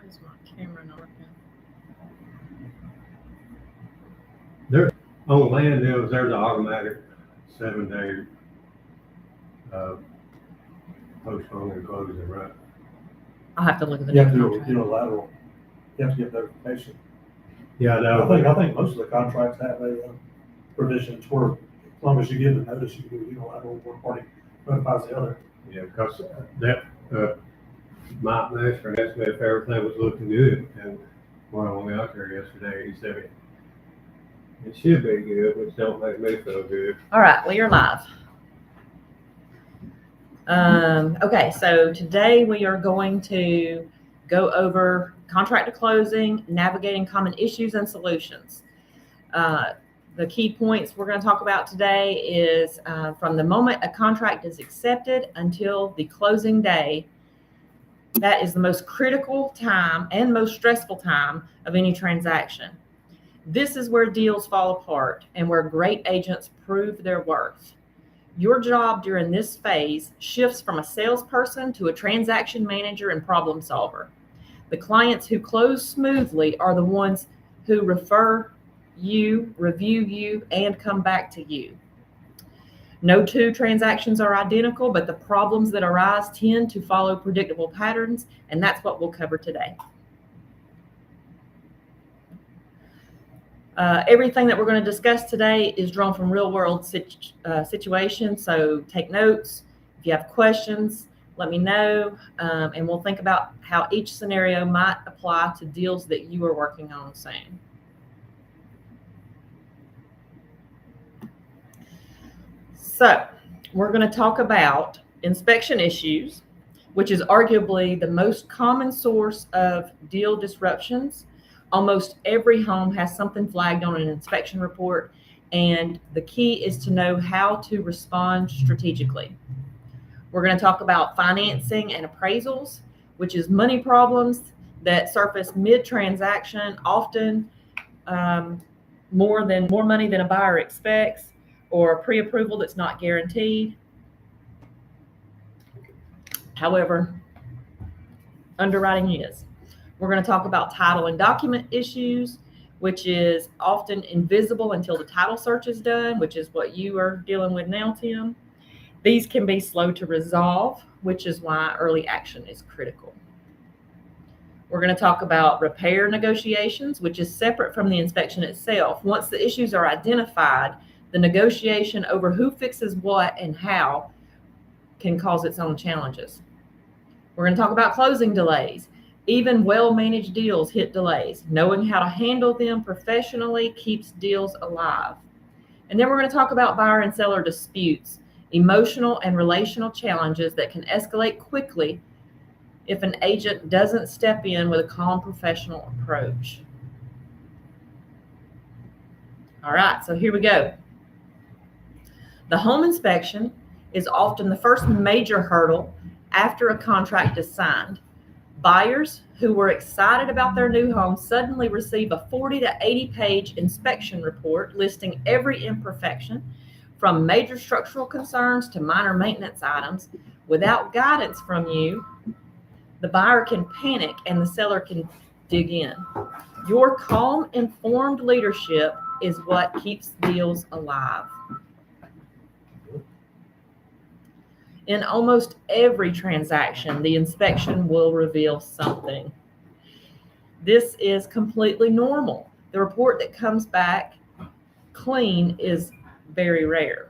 Is my camera not working? There, on land deals, there's an automatic 7-day postpone and closing, right? I'll have to look at the You have new to do contract. unilateral, you have to get notification. Yeah, I think most of the contracts have a provisions where as long as you give the notice, you can do unilateral, one party notifies the other. Yeah, because that, Mike Master asked me if everything was looking good, and when I went out there yesterday, he said it should be good, which don't make me feel good. All right, well, you're live. Okay, so today we are going to go over contract to closing, navigating common issues and solutions. The key points we're going to talk about today is from the moment a contract is accepted until the closing day. That is the most critical time and most stressful time of any transaction. This is where deals fall apart and where great agents prove their worth. Your job during this phase shifts from a salesperson to a transaction manager and problem solver. The clients who close smoothly are the ones who refer you, review you, and come back to you. No two transactions are identical, but the problems that arise tend to follow predictable patterns, and that's what we'll cover today. Everything that we're going to discuss today is drawn from real-world situations, so take notes. If you have questions, let me know, and we'll think about how each scenario might apply to deals that you are working on soon. So we're going to talk about inspection issues, which is arguably the most common source of deal disruptions. Almost every home has something flagged on an inspection report, and the key is to know how to respond strategically. We're going to talk about financing and appraisals, which is money problems that surface mid-transaction, often more money than a buyer expects, or a pre-approval that's not guaranteed. However, underwriting is. We're going to talk about title and document issues, which is often invisible until the title search is done, which is what you are dealing with now, Tim. These can be slow to resolve, which is why early action is critical. We're going to talk about repair negotiations, which is separate from the inspection itself. Once the issues are identified, the negotiation over who fixes what and how can cause its own challenges. We're going to talk about closing delays. Even well-managed deals hit delays. Knowing how to handle them professionally keeps deals alive. And then we're going to talk about buyer and seller disputes, emotional and relational challenges that can escalate quickly if an agent doesn't step in with a calm, professional approach. All right, so here we go. The home inspection is often the first major hurdle after a contract is signed. Buyers who were excited about their new home suddenly receive a 40 to 80 page inspection report listing every imperfection, from major structural concerns to minor maintenance items. Without guidance from you, the buyer can panic and the seller can dig in. Your calm, informed leadership is what keeps deals alive. In almost every transaction, the inspection will reveal something. This is completely normal. The report that comes back clean is very rare.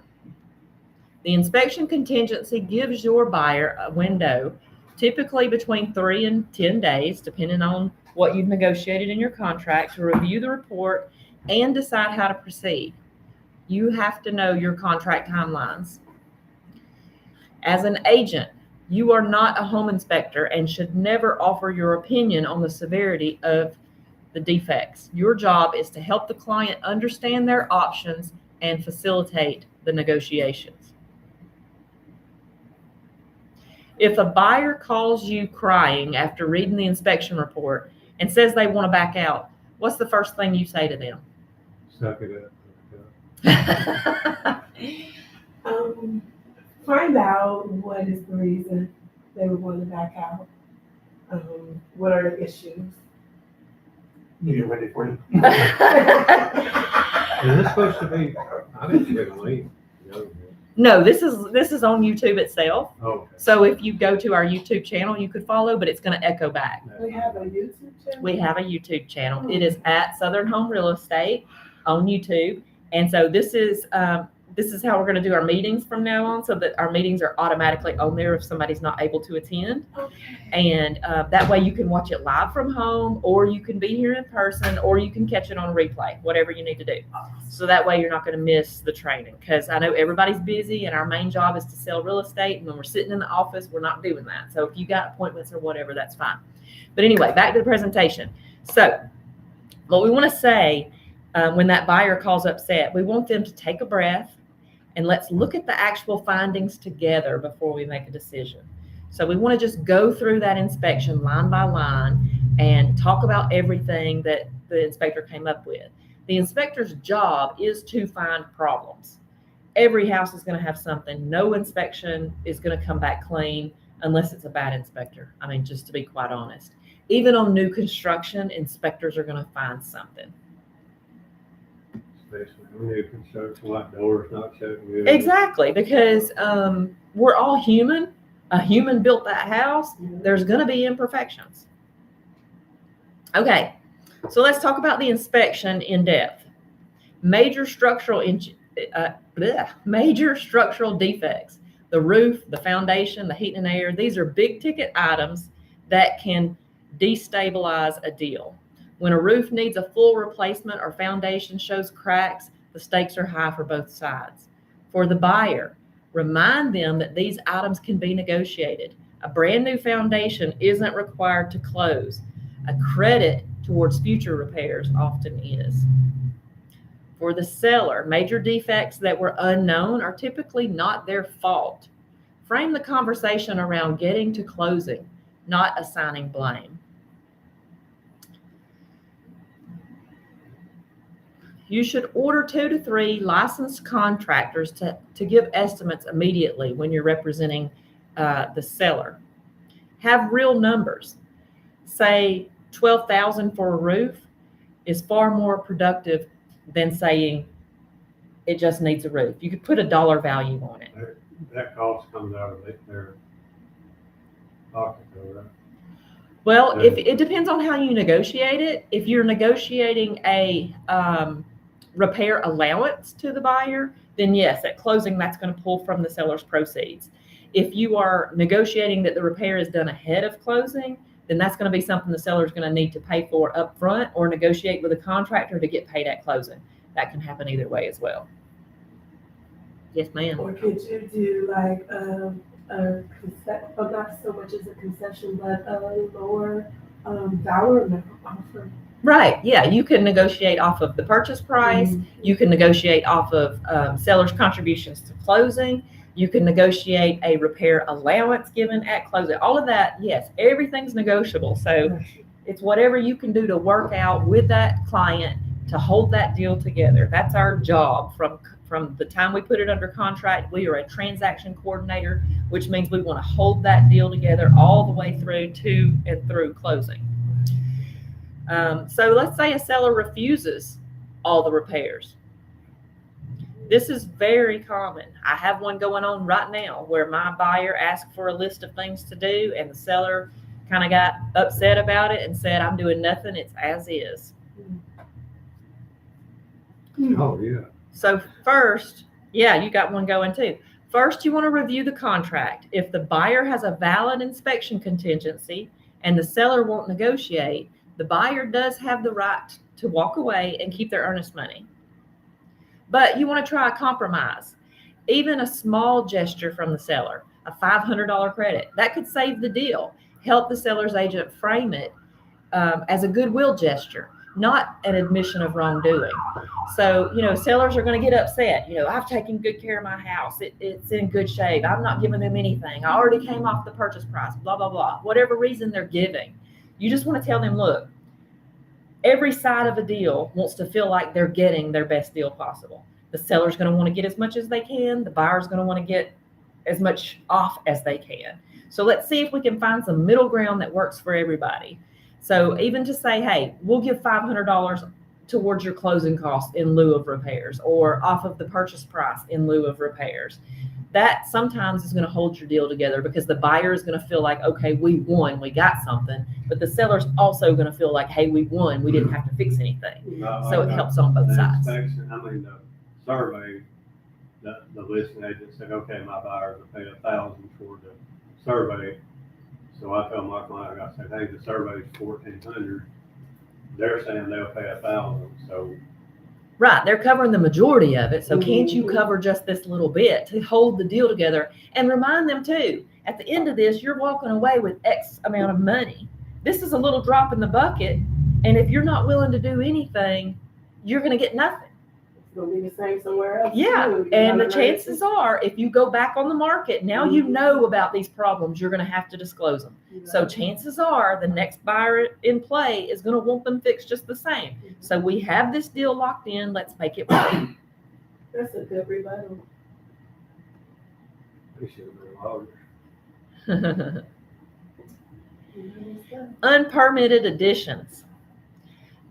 The inspection contingency gives your buyer a window, typically between 3 and 10 days, depending on what you've negotiated in your contract, to review the report and decide how to proceed. You have to know your contract timelines. As an agent, you are not a home inspector and should never offer your opinion on the severity of the defects. Your job is to help the client understand their options and facilitate the negotiations. If a buyer calls you crying after reading the inspection report and says they want to back out, what's the first thing you say to them? Suck it up. Find out what is the reason they would want to back out. What are the issues? You get ready for you. Is this supposed to be, I didn't get a link. No. No, this is on YouTube itself. Oh. So if you go to our YouTube channel, you could follow, but it's going to echo back. We have a YouTube channel? We have a YouTube channel. It is at Southern Home Real Estate on YouTube. And so this is how we're going to do our meetings from now on, so that our meetings are automatically on there if somebody's not able to attend. Okay. And that way you can watch it live from home, or you can be here in person, or you can catch it on replay, whatever you need to do. So that way you're not going to miss the training, because I know everybody's busy and our main job is to sell real estate. And when we're sitting in the office, we're not doing that. So if you got appointments or whatever, that's fine. But anyway, back to the presentation. So what we want to say when that buyer calls upset, we want them to take a breath and let's look at the actual findings together before we make a decision. So we want to just go through that inspection line by line and talk about everything that the inspector came up with. The inspector's job is to find problems. Every house is going to have something. No inspection is going to come back clean unless it's a bad inspector. I mean, just to be quite honest. Even on new construction, inspectors are going to find something. Especially when new construction, like doors not shutting good. Exactly, because we're all human. A human built that house. There's going to be imperfections. Okay, so let's talk about the inspection in depth. Major structural defects: the roof, the foundation, the heat and air. These are big ticket items that can destabilize a deal. When a roof needs a full replacement or foundation shows cracks, the stakes are high for both sides. For the buyer, remind them that these items can be negotiated. A brand new foundation isn't required to close. A credit towards future repairs often is. For the seller, major defects that were unknown are typically not their fault. Frame the conversation around getting to closing, not assigning blame. You should order 2 to 3 licensed contractors to give estimates immediately when you're representing the seller. Have real numbers. Say $12,000 for a roof is far more productive than saying it just needs a roof. You could put a dollar value on it. That cost comes out of their pocket, though, right? Well, if it depends on how you negotiate it. If you're negotiating a repair allowance to the buyer, then yes, at closing, that's going to pull from the seller's proceeds. If you are negotiating that the repair is done ahead of closing, then that's going to be something the seller is going to need to pay for up front or negotiate with a contractor to get paid at closing. That can happen either way as well. Yes, ma'am. Or could you do like not so much as a concession, but a lower dollar amount offer? Right. Yeah. You can negotiate off of the purchase price. You can negotiate off of seller's contributions to closing. You can negotiate a repair allowance given at closing. All of that, yes, everything's negotiable. So it's whatever you can do to work out with that client to hold that deal together. That's our job from the time we put it under contract. We are a transaction coordinator, which means we want to hold that deal together all the way through to and through closing. So let's say a seller refuses all the repairs. This is very common. I have one going on right now where my buyer asked for a list of things to do and the seller kind of got upset about it and said, I'm doing nothing, it's as is. Oh, yeah. So first, yeah, you got one going too. First, you want to review the contract. If the buyer has a valid inspection contingency and the seller won't negotiate, the buyer does have the right to walk away and keep their earnest money. But you want to try a compromise. Even a small gesture from the seller, a $500 credit, that could save the deal. Help the seller's agent frame it as a goodwill gesture, not an admission of wrongdoing. So, sellers are going to get upset. I've taken good care of my house. It's in good shape. I'm not giving them anything. I already came off the purchase price, blah, blah, blah. Whatever reason they're giving. You just want to tell them, look, every side of a deal wants to feel like they're getting their best deal possible. The seller's going to want to get as much as they can. The buyer's going to want to get as much off as they can. So let's see if we can find some middle ground that works for everybody. So even to say, hey, we'll give $500 towards your closing costs in lieu of repairs, or off of the purchase price in lieu of repairs. That sometimes is going to hold your deal together, because the buyer is going to feel like, okay, we won, we got something. But the seller's also going to feel like, hey, we won, we didn't have to fix anything. So it helps on both sides. The survey, the listing agent said, okay, my buyers will pay $1,000 for the survey. So I told my client, I said, hey, the survey's $1,400. They're saying they'll pay $1,000. So Right, they're covering the majority of it. So can't you cover just this little bit to hold the deal together? And remind them too, at the end of this, you're walking away with X amount of money. This is a little drop in the bucket. And if you're not willing to do anything, you're going to get nothing. It's gonna be the same somewhere else. Yeah, too. and the chances are, if you go back on the market, now you know about these problems, you're going to have to disclose them. So chances are the next buyer in play is going to want them fixed just the same. So we have this deal locked in. Let's make it work. That's a good rebuttal. they should have been lawyers. Unpermitted additions.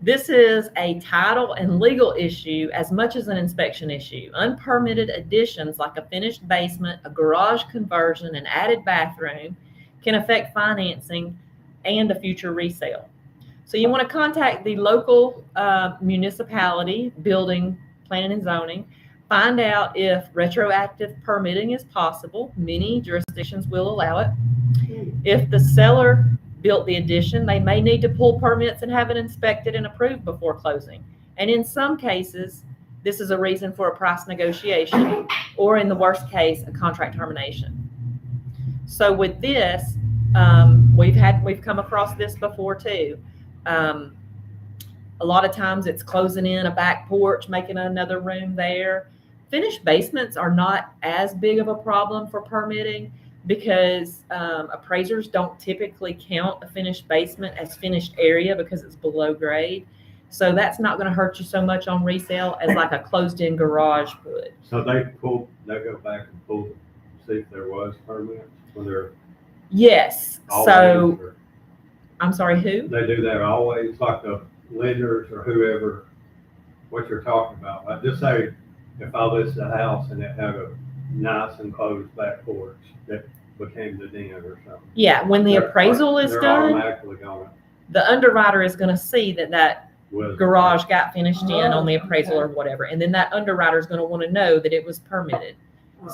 This is a title and legal issue as much as an inspection issue. Unpermitted additions like a finished basement, a garage conversion, an added bathroom can affect financing and a future resale. So you want to contact the local municipality, building, planning and zoning, find out if retroactive permitting is possible. Many jurisdictions will allow it. If the seller built the addition, they may need to pull permits and have it inspected and approved before closing. And in some cases, this is a reason for a price negotiation, or in the worst case, a contract termination. So with this, we've come across this before too. A lot of times it's closing in a back porch, making another room there. Finished basements are not as big of a problem for permitting, because appraisers don't typically count a finished basement as finished area because it's below grade. So that's not going to hurt you so much on resale as like a closed-in garage would. So they go back and pull, see if there was permits when they're Yes. always, So or I'm sorry, who? they do that always, like the lenders or whoever, what you're talking about. Like just say if I listed a house and it had a nice enclosed back porch that became the den or something. Yeah, when the appraisal is they're done, automatically gonna the underwriter is going to see that was garage got finished in on the appraisal okay. or whatever. And then that underwriter is going to want to know that it was permitted.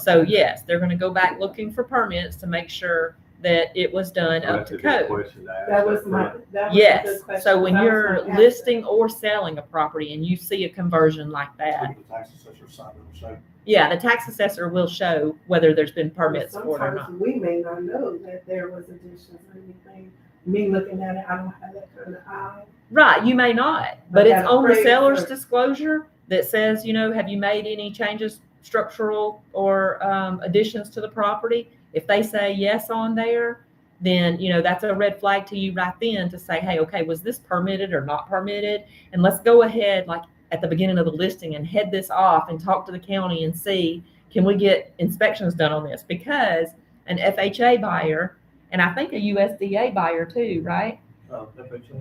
So yes, they're going to go back looking for permits to make sure that it was done up That's to a good code. question to ask That was up my, front. that was a Yes, good question. so when I was you're gonna ask listing or selling a property and you see a conversion like that, The tax assessor signed it, so. yeah, the tax assessor will show whether there's been that. permits for it or not. Sometimes we may not know that there was additions or anything. Me looking at it, I don't have that kind of eye. Right, you may not, but But it's that on the appraiser- seller's disclosure that says, have you made any changes, structural or additions to the property? If they say yes on there, then, that's a red flag to you right then to say, hey, okay, was this permitted or not permitted? And let's go ahead, like at the beginning of the listing, and head this off and talk to the county and see, can we get inspections done on this? Because an FHA buyer, and I think a USDA buyer too, right?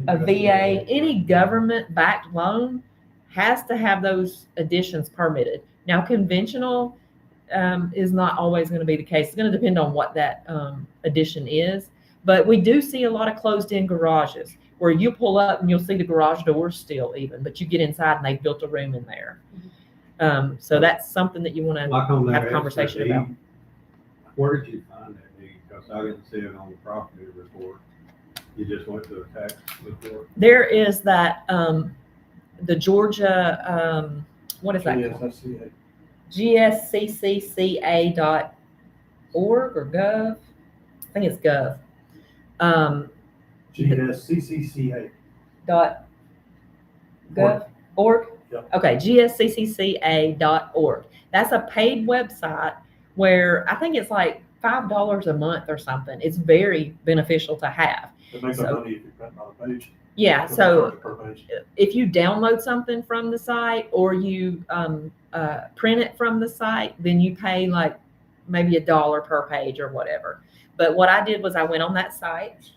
A VA, any government-backed loan has to have those additions permitted. Now, conventional is not always going to be the case. It's going to depend on what that addition is. But we do see a lot of closed-in garages where you pull up and you'll see the garage doors still even, but you get inside and they've built a room in there. So that's something that you want to Like on that have a conversation extra about. deed, where did you find that deed? Because I didn't see it on the property report. You just went to the tax report. There is that, the Georgia, what is that called? GSCCCA.org or gov. I think it's gov. GSCCCA. Dot gov org. Yep. Okay, GSCCCA.org. That's a paid website where I think it's like $5 a month or something. It's very beneficial to have. It makes So- up money if you print on a page. Yeah, so Per page. if you download something from the site or you print it from the site, then you pay like maybe $1 per page or whatever. But what I did was I went on that site.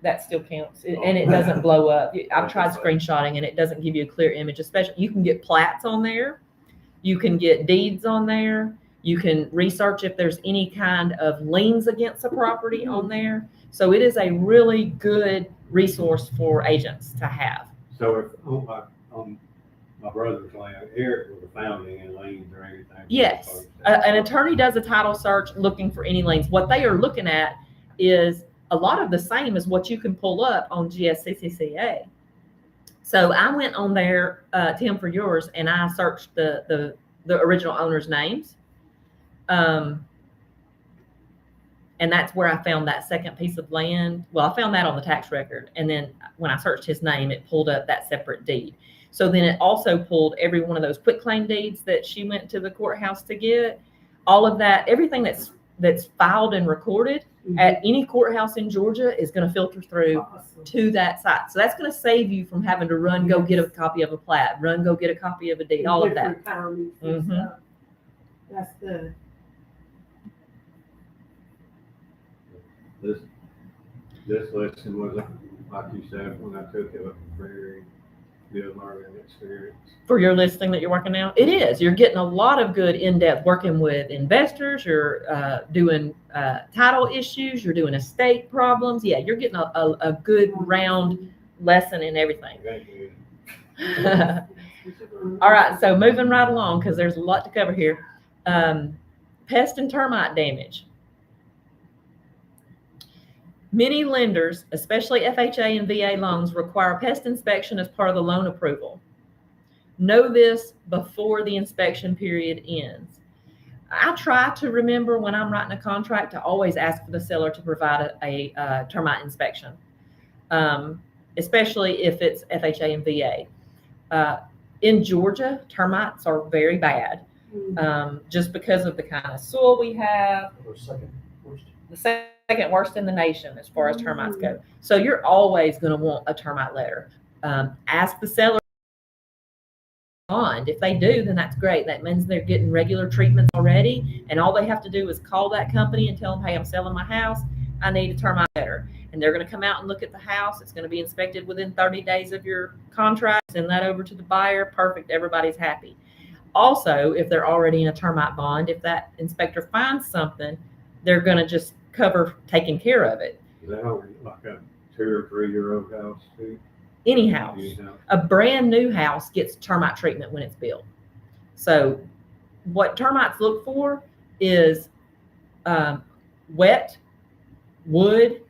That still counts, and it doesn't blow up. I've tried screenshotting and it doesn't give you a clear image, especially you can get plats on there. You can get deeds on there. You can research if there's any kind of liens against a property on there. So it is a really good resource for agents to have. So if, on my brother's land, Eric would have found any liens or anything? Yes, an attorney does a title search looking for any liens. What they are looking at is a lot of the same as what you can pull up on GSCCCA. So I went on there, Tim, for yours, and I searched the original owners' names. And that's where I found that second piece of land. Well, I found that on the tax record. And then when I searched his name, it pulled up that separate deed. So then it also pulled every one of those quitclaim deeds that she went to the courthouse to get. All of that, everything that's filed and recorded at any courthouse in Georgia is going to filter through Awesome. to that site. So that's going to save you from having to run, go get a copy of a plat, run, go get a copy of a deed, all of that. Different counties and Mhm. stuff. That's good. This lesson was, like you said, when I took it, a very good learning experience. For your listing that you're working now, it is. You're getting a lot of good in-depth working with investors. You're doing title issues. You're doing estate problems. Yeah, you're getting a good round lesson in everything. Thank you. All right, so moving right along because there's a lot to cover here. Pest and termite damage. Many lenders, especially FHA and VA loans, require pest inspection as part of the loan approval. Know this before the inspection period ends. I try to remember when I'm writing a contract to always ask for the seller to provide a termite inspection, especially if it's FHA and VA. In Georgia, termites are very bad just because of the kind of soil we have. Or second worst. The second worst in the nation as far as termites go. So you're always going to want a termite letter. Ask the seller. If they do, then that's great. That means they're getting regular treatments already, and all they have to do is call that company and tell them, hey, I'm selling my house. I need a termite letter. And they're going to come out and look at the house. It's going to be inspected within 30 days of your contract. Send that over to the buyer. Perfect. Everybody's happy. Also, if they're already in a termite bond, if that inspector finds something, they're going to just cover taking care of it. Is that only like a 2 or 3 year old house too? Any house. A brand new house gets termite treatment when it's built. So what termites look for is wet, wood,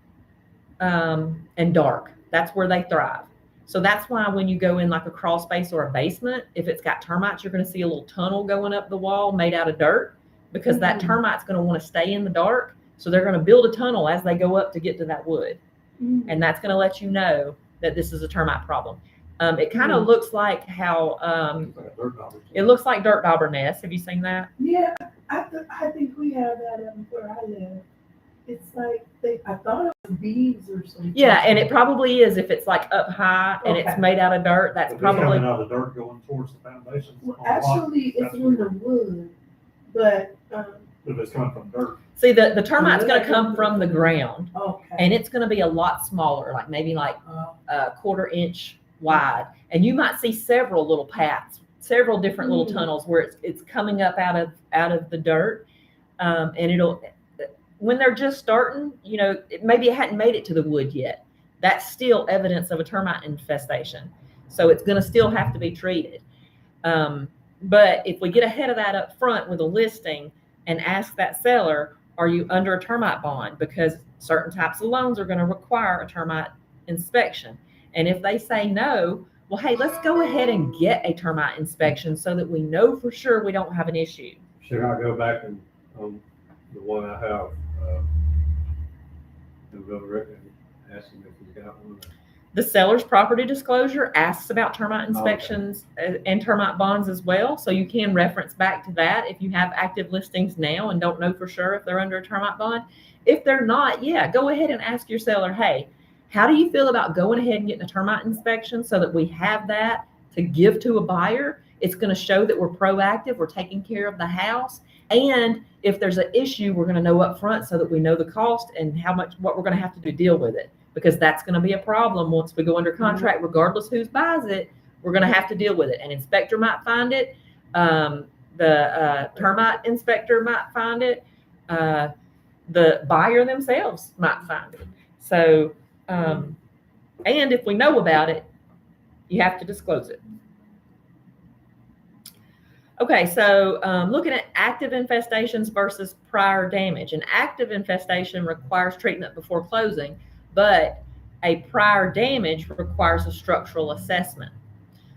and dark. That's where they thrive. So that's why when you go in like a crawl space or a basement, if it's got termites, you're going to see a little tunnel going up the wall made out of dirt because that termite's going to want to stay in the dark. So they're going to build a tunnel as they go up to get to that wood. And that's going to let you know that this is a termite problem. It kind of looks like how it looks like dirt dauber nests. Have you seen that? Yeah, I think we have that where I live. It's like I thought it was bees or something. Yeah, and it probably is if it's like up high and it's made out of dirt. That's probably coming out of the dirt going towards the foundation. Well, actually, it's in the wood, but If it's coming from dirt. see the termite's going to come from the ground, okay. and it's going to be a lot smaller, like maybe like a 1/4 inch wide, and you might see several little paths, several different little tunnels where it's coming up out of the dirt, and it'll. When they're just starting, maybe it hadn't made it to the wood yet. That's still evidence of a termite infestation. So it's going to still have to be treated. But if we get ahead of that up front with a listing and ask that seller, are you under a termite bond? Because certain types of loans are going to require a termite inspection. And if they say no, well, hey, let's go ahead and get a termite inspection so that we know for sure we don't have an issue. Should I go back and, the one I have, and go Rick and ask him if he's got one? The seller's property disclosure asks about termite inspections and termite bonds as well. So you can reference back to that if you have active listings now and don't know for sure if they're under a termite bond. If they're not, yeah, go ahead and ask your seller, hey, how do you feel about going ahead and getting a termite inspection so that we have that to give to a buyer? It's going to show that we're proactive, we're taking care of the house, And if there's an issue, we're going to know up front so that we know the cost and what we're going to have to do to deal with it, because that's going to be a problem once we go under contract, regardless who buys it. We're going to have to deal with it. An inspector might find it. The termite inspector might find it. The buyer themselves might find it. So, and if we know about it, you have to disclose it. Okay, so looking at active infestations versus prior damage. An active infestation requires treatment before closing, but a prior damage requires a structural assessment.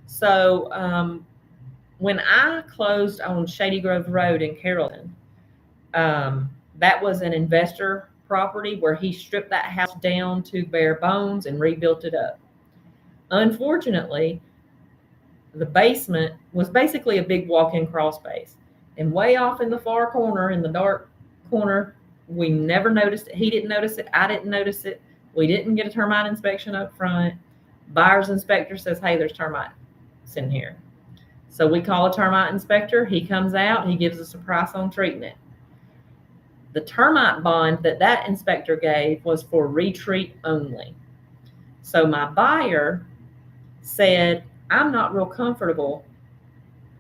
So when I closed on Shady Grove Road in Carrollton, that was an investor property where he stripped that house down to bare bones and rebuilt it up. Unfortunately, the basement was basically a big walk-in crawl space. And way off in the far corner, in the dark corner, we never noticed it. He didn't notice it. I didn't notice it. We didn't get a termite inspection up front. Buyer's inspector says, hey, there's termites in here. So we call a termite inspector. He comes out. He gives us a price on treating it. The termite bond that inspector gave was for retreat only. So my buyer said, I'm not real comfortable.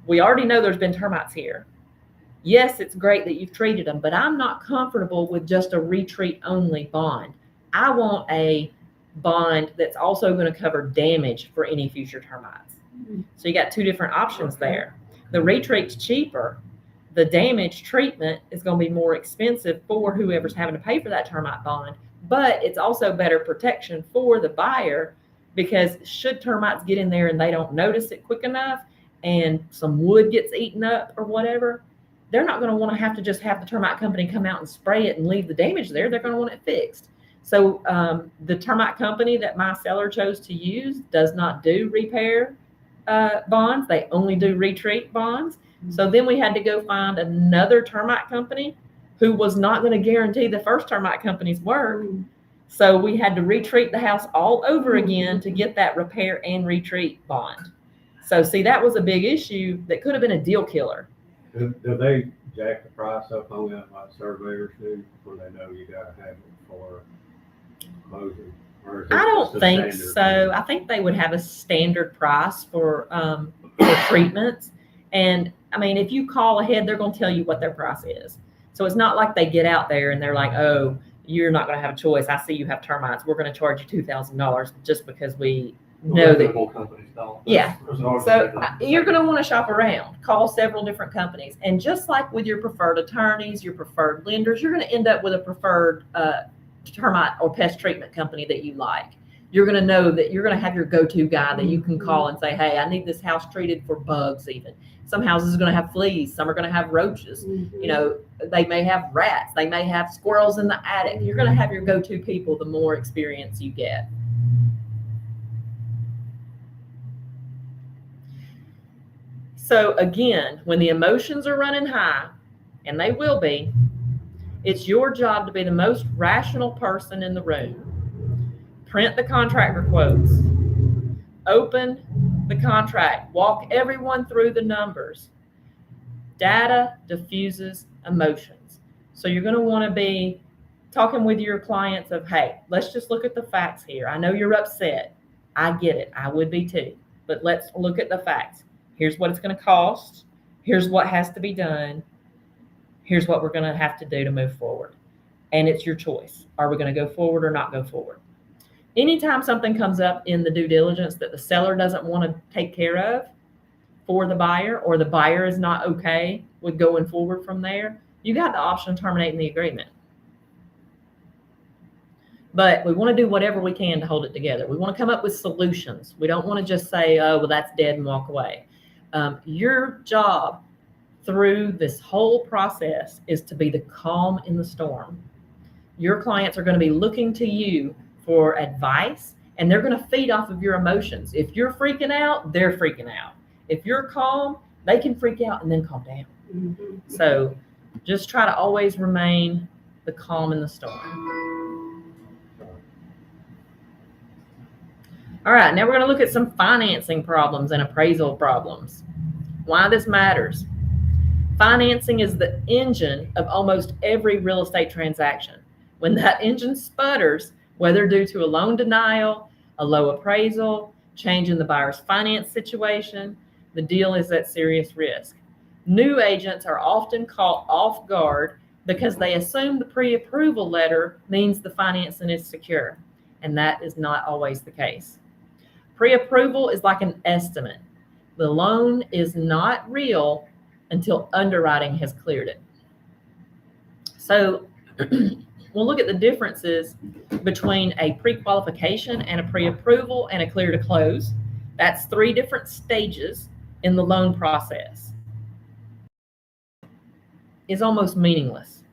We already know there's been termites here. Yes, it's great that you've treated them, but I'm not comfortable with just a retreat only bond. I want a bond that's also going to cover damage for any future termites. So you got two different options there. The retreat's cheaper. The damage treatment is going to be more expensive for whoever's having to pay for that termite bond, but it's also better protection for the buyer, because should termites get in there and they don't notice it quick enough and some wood gets eaten up or whatever, they're not going to want to have to just have the termite company come out and spray it and leave the damage there. They're going to want it fixed. So the termite company that my seller chose to use does not do repair bonds. They only do retreat bonds. So then we had to go find another termite company who was not going to guarantee the first termite company's work. So we had to retreat the house all over again to get that repair and retreat bond. So see, that was a big issue that could have been a deal killer. Do they jack the price up on that like surveyors do when they know you gotta have it for closing? Or is it I don't just a think standard so. thing? I think they would have a standard price for treatments. And I mean, if you call ahead, they're going to tell you what their price is. So it's not like they get out there and they're like, oh, you're not going to have a choice. I see you have termites. We're going to charge you $2,000 just because we know that. Reputable companies don't. Yeah. There's always So a- you're going to want to shop around, call several different companies. And just like with your preferred attorneys, your preferred lenders, you're going to end up with a preferred termite or pest treatment company that you like. You're going to know that you're going to have your go-to guy that you can call and say, hey, I need this house treated for bugs even. Some houses are going to have fleas. Some are going to have roaches. You know, they may have rats. They may have squirrels in the attic. You're going to have your go-to people the more experience you get. So again, when the emotions are running high, and they will be, it's your job to be the most rational person in the room. Print the contractor quotes. Open the contract. Walk everyone through the numbers. Data diffuses emotions. So you're going to want to be talking with your clients of, hey, let's just look at the facts here. I know you're upset. I get it. I would be too. But let's look at the facts. Here's what it's going to cost. Here's what has to be done. Here's what we're going to have to do to move forward. And it's your choice. Are we going to go forward or not go forward? Anytime something comes up in the due diligence that the seller doesn't want to take care of for the buyer, or the buyer is not okay with going forward from there, you got the option of terminating the agreement. But we want to do whatever we can to hold it together. We want to come up with solutions. We don't want to just say, oh, well, that's dead and walk away. Your job through this whole process is to be the calm in the storm. Your clients are going to be looking to you for advice, and they're going to feed off of your emotions. If you're freaking out, they're freaking out. If you're calm, they can freak out and then calm down. So just try to always remain the calm in the storm. All right, now we're going to look at some financing problems and appraisal problems. Why this matters. Financing is the engine of almost every real estate transaction. When that engine sputters, whether due to a loan denial, a low appraisal, change in the buyer's finance situation, the deal is at serious risk. New agents are often caught off guard because they assume the pre-approval letter means the financing is secure, and that is not always the case. Pre-approval is like an estimate. The loan is not real until underwriting has cleared it. So we'll look at the differences between a pre-qualification and a pre-approval and a clear to close. That's 3 different stages in the loan process. Is almost meaningless.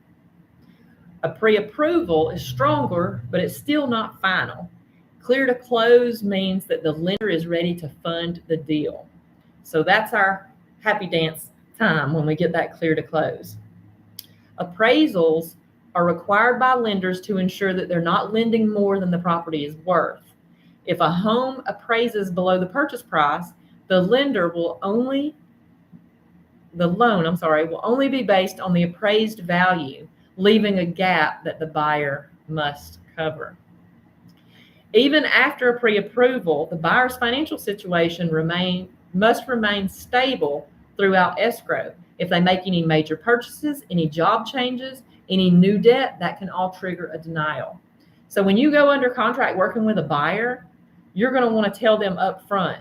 A pre-approval is stronger, but it's still not final. Clear to close means that the lender is ready to fund the deal. So that's our happy dance time when we get that clear to close. Appraisals are required by lenders to ensure that they're not lending more than the property is worth. If a home appraises below the purchase price, the loan will only be based on the appraised value, leaving a gap that the buyer must cover. Even after a pre-approval, the buyer's financial situation must remain stable throughout escrow. If they make any major purchases, any job changes, any new debt, that can all trigger a denial. So when you go under contract working with a buyer, you're going to want to tell them up front,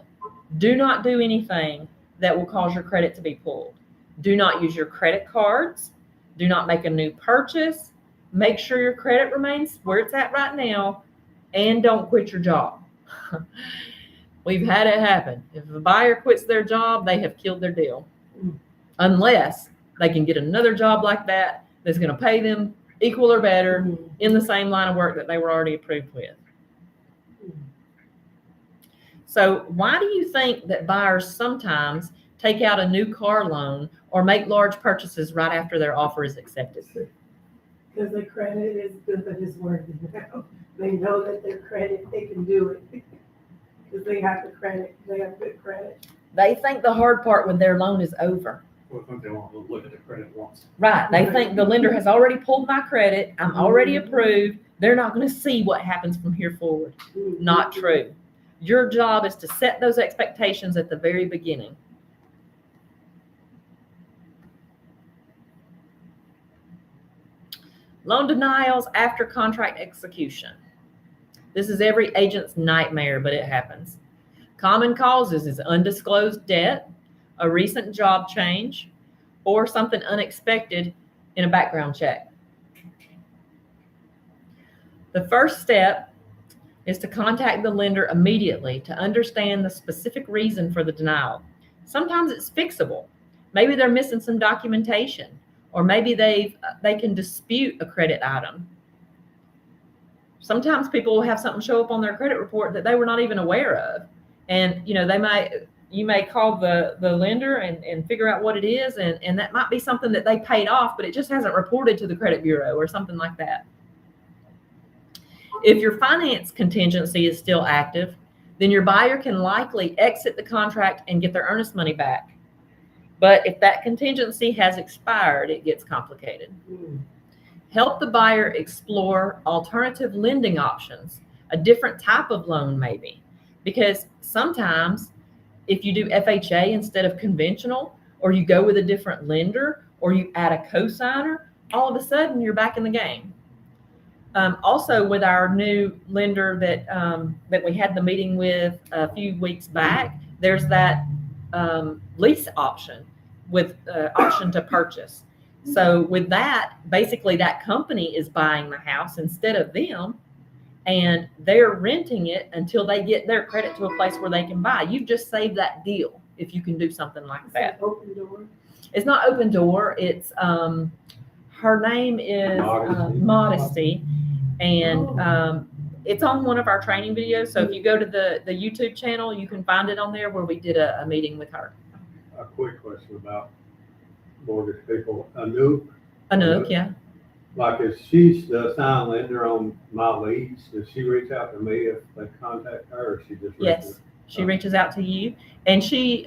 do not do anything that will cause your credit to be pulled. Do not use your credit cards. Do not make a new purchase. Make sure your credit remains where it's at right now, and don't quit your job. We've had it happen. If a buyer quits their job, they have killed their deal. Unless they can get another job like that that's going to pay them equal or better in the same line of work that they were already approved with. So why do you think that buyers sometimes take out a new car loan or make large purchases right after their offer is accepted? Because their credit is good for this work now. They know that their credit, they can do it. Because they have the credit, they have good credit. They think the hard part with their loan is over. Well, I think they want to look at the credit once. Right. They think the lender has already pulled my credit. I'm already approved. They're not going to see what happens from here forward. Not true. Your job is to set those expectations at the very beginning. Loan denials after contract execution. This is every agent's nightmare, but it happens. Common causes is undisclosed debt, a recent job change, or something unexpected in a background check. The first step is to contact the lender immediately to understand the specific reason for the denial. Sometimes it's fixable. Maybe they're missing some documentation, or maybe they can dispute a credit item. Sometimes people will have something show up on their credit report that they were not even aware of. And, you may call the lender and figure out what it is. And that might be something that they paid off, but it just hasn't reported to the credit bureau or something like that. If your finance contingency is still active, then your buyer can likely exit the contract and get their earnest money back. But if that contingency has expired, it gets complicated. Help the buyer explore alternative lending options, a different type of loan maybe. Because sometimes if you do FHA instead of conventional, or you go with a different lender, or you add a cosigner, all of a sudden you're back in the game. Also with our new lender that we had the meeting with a few weeks back, there's that lease option with option to purchase. So with that, basically that company is buying the house instead of them, and they're renting it until they get their credit to a place where they can buy. You've just saved that deal if you can do something like that. Open door. It's not Open Door. It's her name is Modesty, and it's on one of our training videos. So if you go to the YouTube channel, you can find it on there where we did a meeting with her. A quick question about mortgage people. Anouk, yeah. Like if she's the assigned lender on my leads, does she reach out to me if they contact her, or she just Yes, she reaches out to you, and she's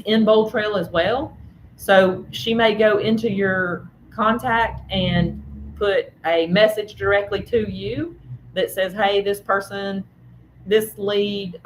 in Bold Trail as well. So she may go into your contact and put a message directly to you that says, hey, this lead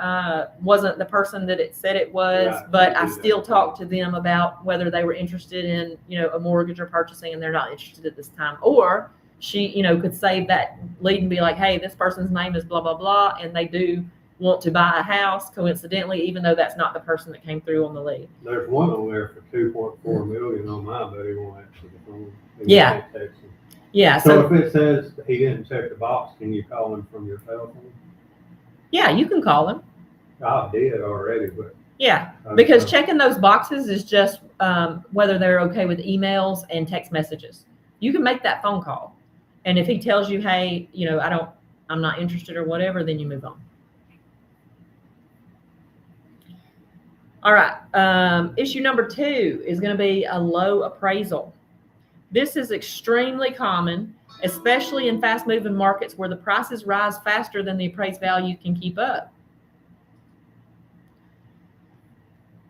wasn't the person that it said it was, Right. but I still talked to them about whether they were interested in, a mortgage or purchasing, and they're not interested at this time. Or she, could save that lead and be like, hey, this person's name is blah, blah, blah, and they do want to buy a house coincidentally, even though that's not the person that came through on the lead. There's one on there for 2.4 million on mine, but he won't answer the phone. He Yeah. can't text him. Yeah. So if it says he didn't check the box, can you call him from your telephone? Yeah, you can call them. I did already, but. Yeah, because checking those boxes is just whether they're okay with emails and text messages. You can make that phone call, and if he tells you, hey, I'm not interested or whatever, then you move on. All right. Issue number 2 is going to be a low appraisal. This is extremely common, especially in fast-moving markets where the prices rise faster than the appraised value can keep up.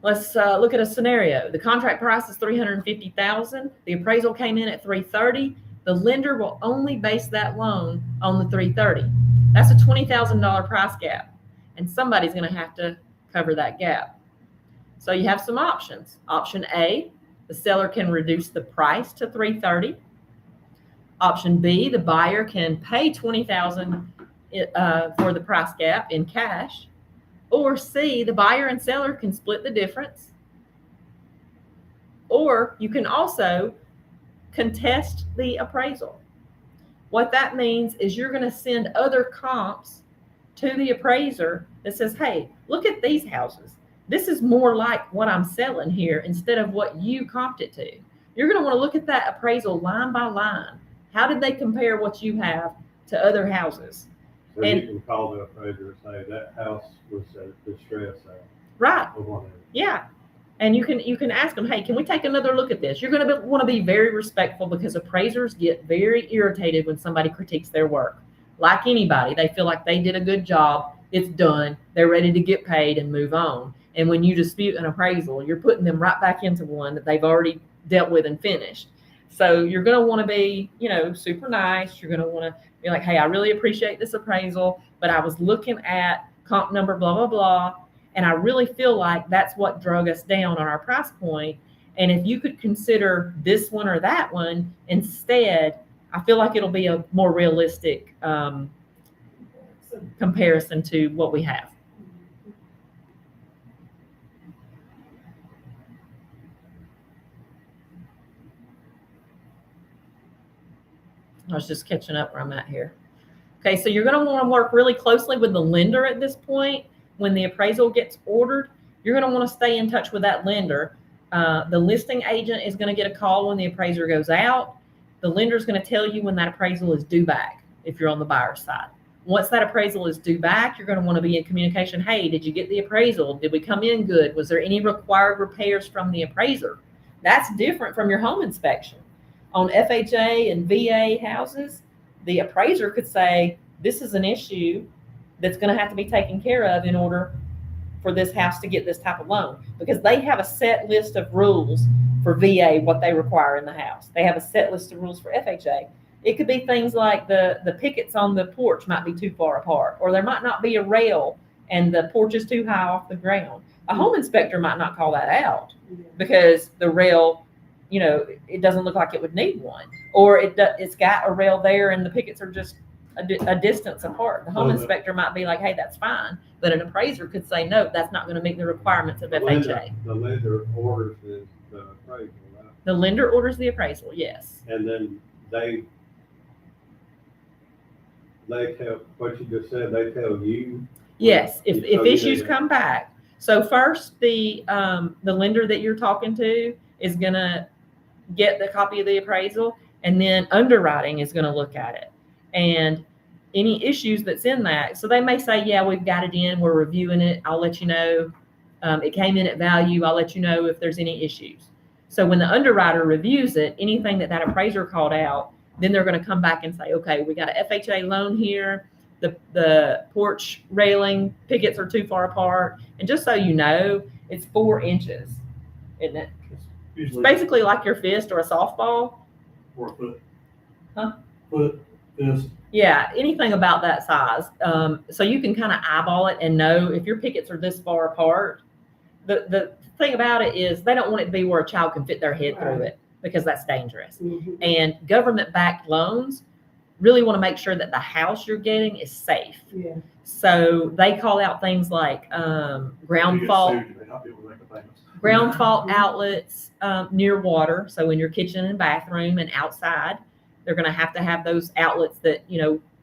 Let's look at a scenario. The contract price is $350,000. The appraisal came in at $330,000. The lender will only base that loan on the $330,000. That's a $20,000 price gap, and somebody's going to have to cover that gap. So you have some options. Option A, the seller can reduce the price to $330,000. Option B, the buyer can pay $20,000 for the price gap in cash. Or C, the buyer and seller can split the difference. Or you can also contest the appraisal. What that means is you're going to send other comps to the appraiser that says, hey, look at these houses. This is more like what I'm selling here instead of what you comped it to. You're going to want to look at that appraisal line by line. How did they compare what you have to other houses? So And- you can call the appraiser and say that house was a distress sale Right. or whatever. Yeah. And you can ask them, hey, can we take another look at this? You're going to want to be very respectful because appraisers get very irritated when somebody critiques their work. Like anybody, they feel like they did a good job. It's done. They're ready to get paid and move on. And when you dispute an appraisal, you're putting them right back into one that they've already dealt with and finished. So you're going to want to be, super nice. You're going to want to be like, hey, I really appreciate this appraisal, but I was looking at comp number, blah, blah, blah. And I really feel like that's what drug us down on our price point. And if you could consider this one or that one instead, I feel like it'll be a more realistic comparison to what we have. I was just catching up where I'm at here. Okay, so you're going to want to work really closely with the lender at this point. When the appraisal gets ordered, you're going to want to stay in touch with that lender. The listing agent is going to get a call when the appraiser goes out. The lender is going to tell you when that appraisal is due back if you're on the buyer's side. Once that appraisal is due back, you're going to want to be in communication. Hey, did you get the appraisal? Did we come in good? Was there any required repairs from the appraiser? That's different from your home inspection. On FHA and VA houses, the appraiser could say, this is an issue that's going to have to be taken care of in order for this house to get this type of loan, because they have a set list of rules for VA, what they require in the house. They have a set list of rules for FHA. It could be things like the pickets on the porch might be too far apart, or there might not be a rail and the porch is too high off the ground. A home inspector might not call that out because the rail, it doesn't look like it would need one, or it's got a rail there and the pickets are just a distance apart. The home inspector might be like, hey, that's fine. But an appraiser could say, no, that's not going to meet the requirements of FHA. The lender orders the appraisal, right? The lender orders the appraisal, yes. And then they tell, what you just said, they tell you. Yes, So if you issues need- come back. So first, the lender that you're talking to is going to get the copy of the appraisal, and then underwriting is going to look at it. And any issues that's in that. So they may say, yeah, we've got it in, we're reviewing it. I'll let you know. It came in at value. I'll let you know if there's any issues. So when the underwriter reviews it, anything that appraiser called out, then they're going to come back and say, okay, we got an FHA loan here. The porch railing pickets are too far apart. And just so you know, it's 4 inches, isn't it? Usually, basically like your fist or a softball. or a foot. Huh? Foot, fist. Yeah, anything about that size. So you can kind of eyeball it and know if your pickets are this far apart. The thing about it is they don't want it to be where a child can fit their head through Right. it because that's dangerous. Mhm. And government-backed loans really want to make sure that the house you're getting is safe. Yeah. So they call out things like You ground get fault, sued, you may not be able to make the payments. ground fault outlets near water. So in your kitchen and bathroom and outside, they're going to have those outlets that,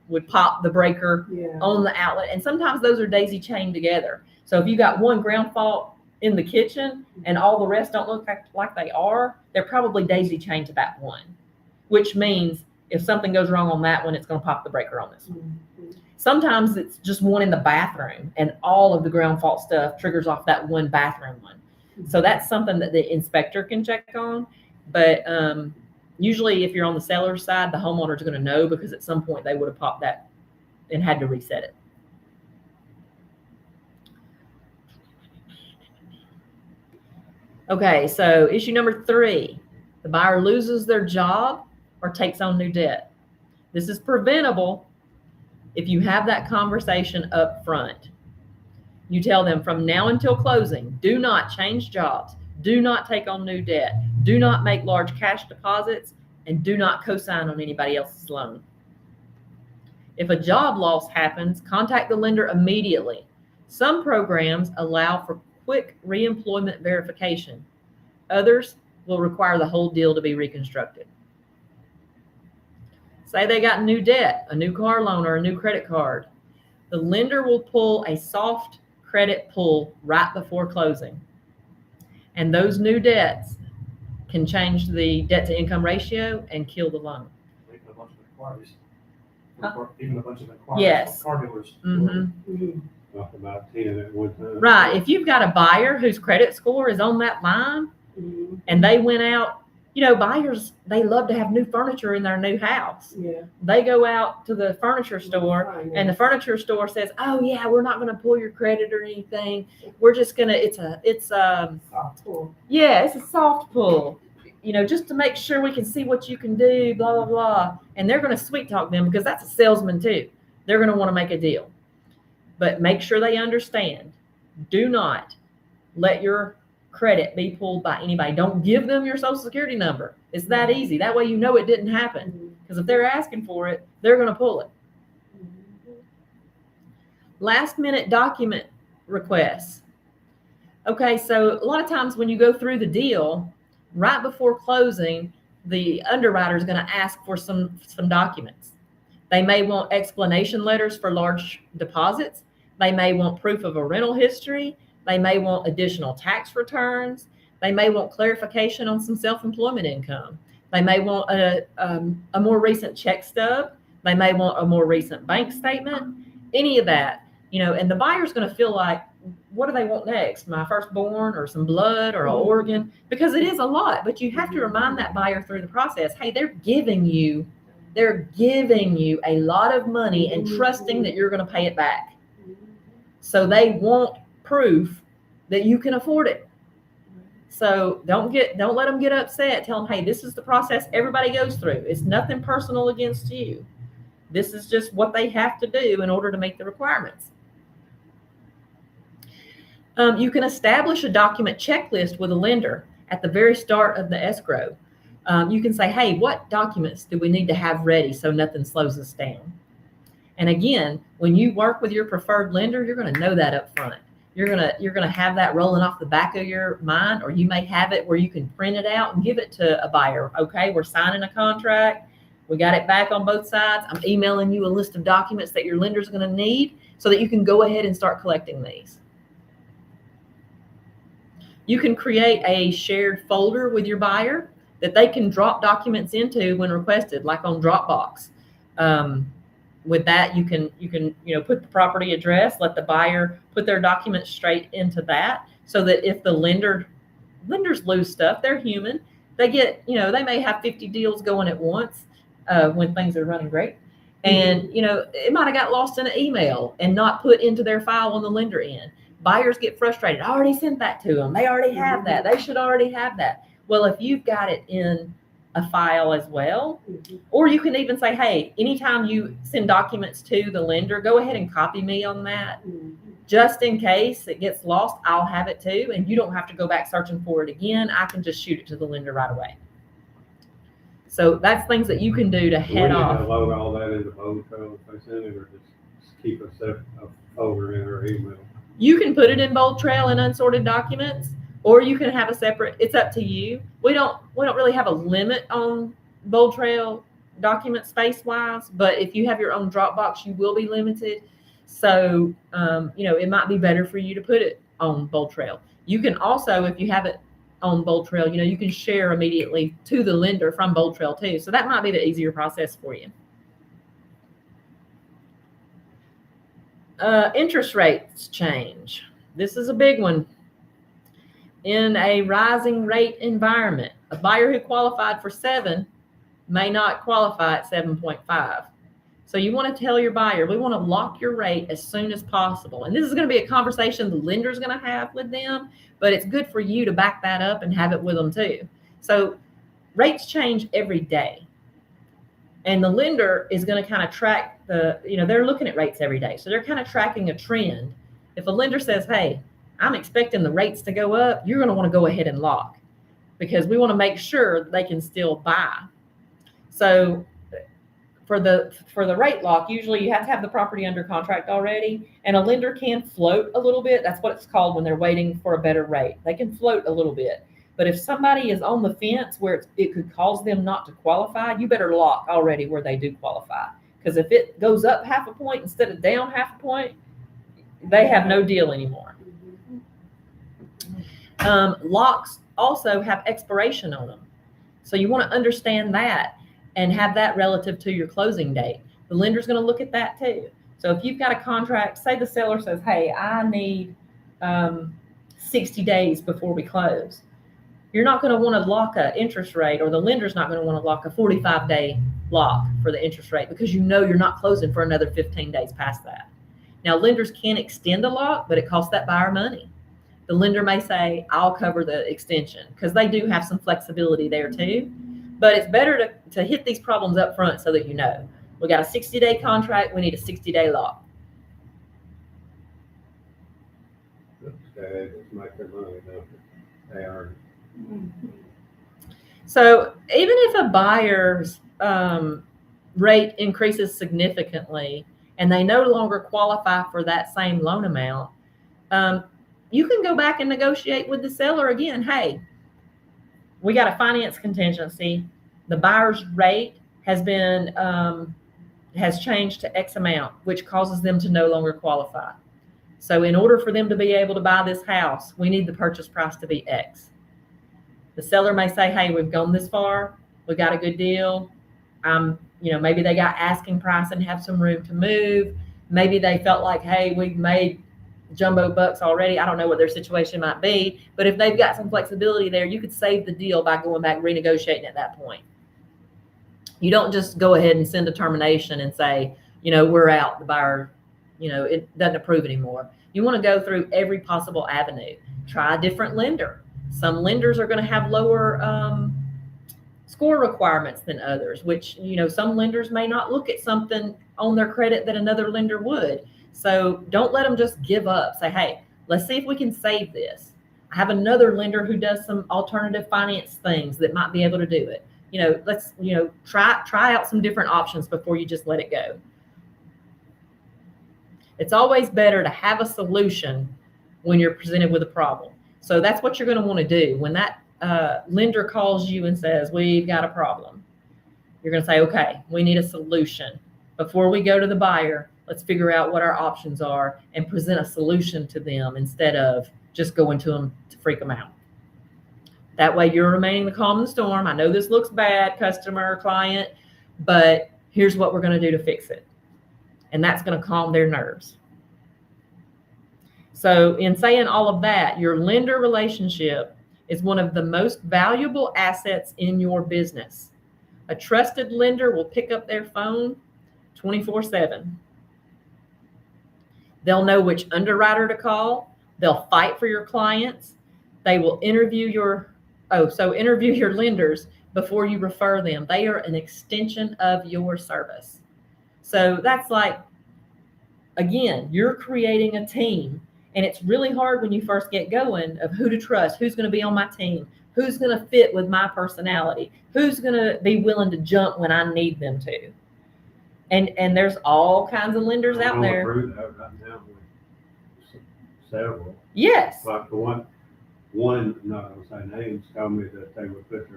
would pop the breaker Yeah. on the outlet. And sometimes those are daisy chained together. So if you got one ground fault in the kitchen and all the rest don't look like they are, they're probably daisy chained to that one, which means if something goes wrong on that one, it's going to pop the breaker on this one. Mhm. Sometimes it's just one in the bathroom and all of the ground fault stuff triggers off that one bathroom one. So that's something that the inspector can check on. But usually if you're on the seller's side, the homeowner's going to know because at some point they would have popped that and had to reset it. Okay, so issue number 3, the buyer loses their job or takes on new debt. This is preventable if you have that conversation up front. You tell them from now until closing, do not change jobs, do not take on new debt, do not make large cash deposits, and do not co-sign on anybody else's loan. If a job loss happens, contact the lender immediately. Some programs allow for quick reemployment verification. Others will require the whole deal to be reconstructed. Say they got new debt, a new car loan or a new credit card. The lender will pull a soft credit pull right before closing. And those new debts can change the debt to income ratio and kill the loan. Even a bunch of inquiries. Huh? Even a bunch of inquiries. Yes. Car dealers. Mhm. Mhm. Talk about 10 at one time. Right. If you've got a buyer whose credit score is on that line Mhm. and they went out, buyers, they love to have new furniture in their new house. Yeah. They go out to the furniture store and the furniture store says, "Oh yeah, we're not going to pull your credit or anything. We're just going to, it's Soft pull. yeah, it's a soft pull, just to make sure we can see what you can do, blah, blah, blah." And they're going to sweet talk them because that's a salesman too. They're going to want to make a deal. But make sure they understand. Do not let your credit be pulled by anybody. Don't give them your social security number. It's that easy. That way it didn't happen. Mhm. Because if they're asking for it, they're going to pull it. Mhm. Last minute document requests. Okay, so a lot of times when you go through the deal, right before closing, the underwriter is going to ask for some documents. They may want explanation letters for large deposits. They may want proof of a rental history. They may want additional tax returns. They may want clarification on some self-employment income. They may want a more recent check stub. They may want a more recent bank statement, any of that, and the buyer's going to feel like, what do they want next? My firstborn or some blood or an organ? Because it is a lot, but you have to remind that buyer through the process, hey, they're giving you a lot of money and trusting that you're going to pay it back. So they want proof that you can afford it. So don't let them get upset. Tell them, hey, this is the process everybody goes through. It's nothing personal against you. This is just what they have to do in order to meet the requirements. You can establish a document checklist with a lender at the very start of the escrow. You can say, hey, what documents do we need to have ready so nothing slows us down? And again, when you work with your preferred lender, you're going to know that up front. You're going to have that rolling off the back of your mind, or you may have it where you can print it out and give it to a buyer. Okay, we're signing a contract. We got it back on both sides. I'm emailing you a list of documents that your lender's going to need so that you can go ahead and start collecting these. You can create a shared folder with your buyer that they can drop documents into when requested, like on Dropbox. With that, you can put the property address, let the buyer put their documents straight into that, so that if the lenders lose stuff, they're human. They get, they may have 50 deals going at once when things are running great. And, it might have got lost in an email and not put into their file on the lender end. Buyers get frustrated. I already sent that to them. They already have that. They should already have that. Well, if you've got it in a file as well, or you can even say, hey, anytime you send documents to the lender, go ahead and copy me on that. Just in case it gets lost, I'll have it too. And you don't have to go back searching for it again. I can just shoot it to the lender right away. So that's things that you can do to We head need to off. load all that into Bold Trail if they send it, or just keep a folder in our email. You can put it in Bold Trail and unsorted documents, or you can have a separate, it's up to you. We don't really have a limit on Bold Trail document space wise, but if you have your own Dropbox, you will be limited. So, it might be better for you to put it on Bold Trail. You can also, if you have it on Bold Trail, you can share immediately to the lender from Bold Trail too. So that might be the easier process for you. Interest rates change. This is a big one. In a rising rate environment, a buyer who qualified for 7 may not qualify at 7.5. So you want to tell your buyer, we want to lock your rate as soon as possible. And this is going to be a conversation the lender's going to have with them, but it's good for you to back that up and have it with them too. So rates change every day. And the lender is going to kind of track they're looking at rates every day. So they're kind of tracking a trend. If a lender says, hey, I'm expecting the rates to go up, you're going to want to go ahead and lock, because we want to make sure they can still buy. So for the rate lock, usually you have to have the property under contract already, and a lender can float a little bit. That's what it's called when they're waiting for a better rate. They can float a little bit. But if somebody is on the fence where it could cause them not to qualify, you better lock already where they do qualify. Because if it goes up half a point instead of down half a point, they have no deal anymore. Locks also have expiration on them. So you want to understand that and have that relative to your closing date. The lender's going to look at that too. So if you've got a contract, say the seller says, hey, I need 60 days before we close. You're not going to want to lock an interest rate, or the lender's not going to want to lock a 45-day lock for the interest rate, because you're not closing for another 15 days past that. Now, lenders can extend a lock, but it costs that buyer money. The lender may say, I'll cover the extension, because they do have some flexibility there too. But it's better to hit these problems up front so that we got a 60-day contract, we need a 60-day lock. They just make their money, don't they? They are. So even if a buyer's rate increases significantly and they no longer qualify for that same loan amount, you can go back and negotiate with the seller again. Hey, we got a finance contingency. The buyer's rate has changed to X amount, which causes them to no longer qualify. So in order for them to be able to buy this house, we need the purchase price to be X. The seller may say, hey, we've gone this far. We got a good deal. Maybe they got asking price and have some room to move. Maybe they felt like, hey, we've made jumbo bucks already. I don't know what their situation might be, but if they've got some flexibility there, you could save the deal by going back renegotiating at that point. You don't just go ahead and send a termination and say, we're out. The buyer, it doesn't approve anymore. You want to go through every possible avenue. Try a different lender. Some lenders are going to have lower score requirements than others, which, some lenders may not look at something on their credit that another lender would. So don't let them just give up. Say, hey, let's see if we can save this. I have another lender who does some alternative finance things that might be able to do it. Let's, try out some different options before you just let it go. It's always better to have a solution when you're presented with a problem. So that's what you're going to want to do. When that lender calls you and says, we've got a problem, you're going to say, okay, we need a solution. Before we go to the buyer, let's figure out what our options are and present a solution to them instead of just going to them to freak them out. That way you're remaining the calm in the storm. I know this looks bad, customer or client, but here's what we're going to do to fix it. And that's going to calm their nerves. So in saying all of that, your lender relationship is one of the most valuable assets in your business. A trusted lender will pick up their phone 24/7. They'll know which underwriter to call. They'll fight for your clients. They will interview your So interview your lenders before you refer them. They are an extension of your service. So that's like, again, you're creating a team, and it's really hard when you first get going of who to trust, who's going to be on my team, who's going to fit with my personality, who's going to be willing to jump when I need them to. And there's all kinds of lenders out I'm there. going through that right now with several. Yes. Like the one, not gonna say names, told me that they would put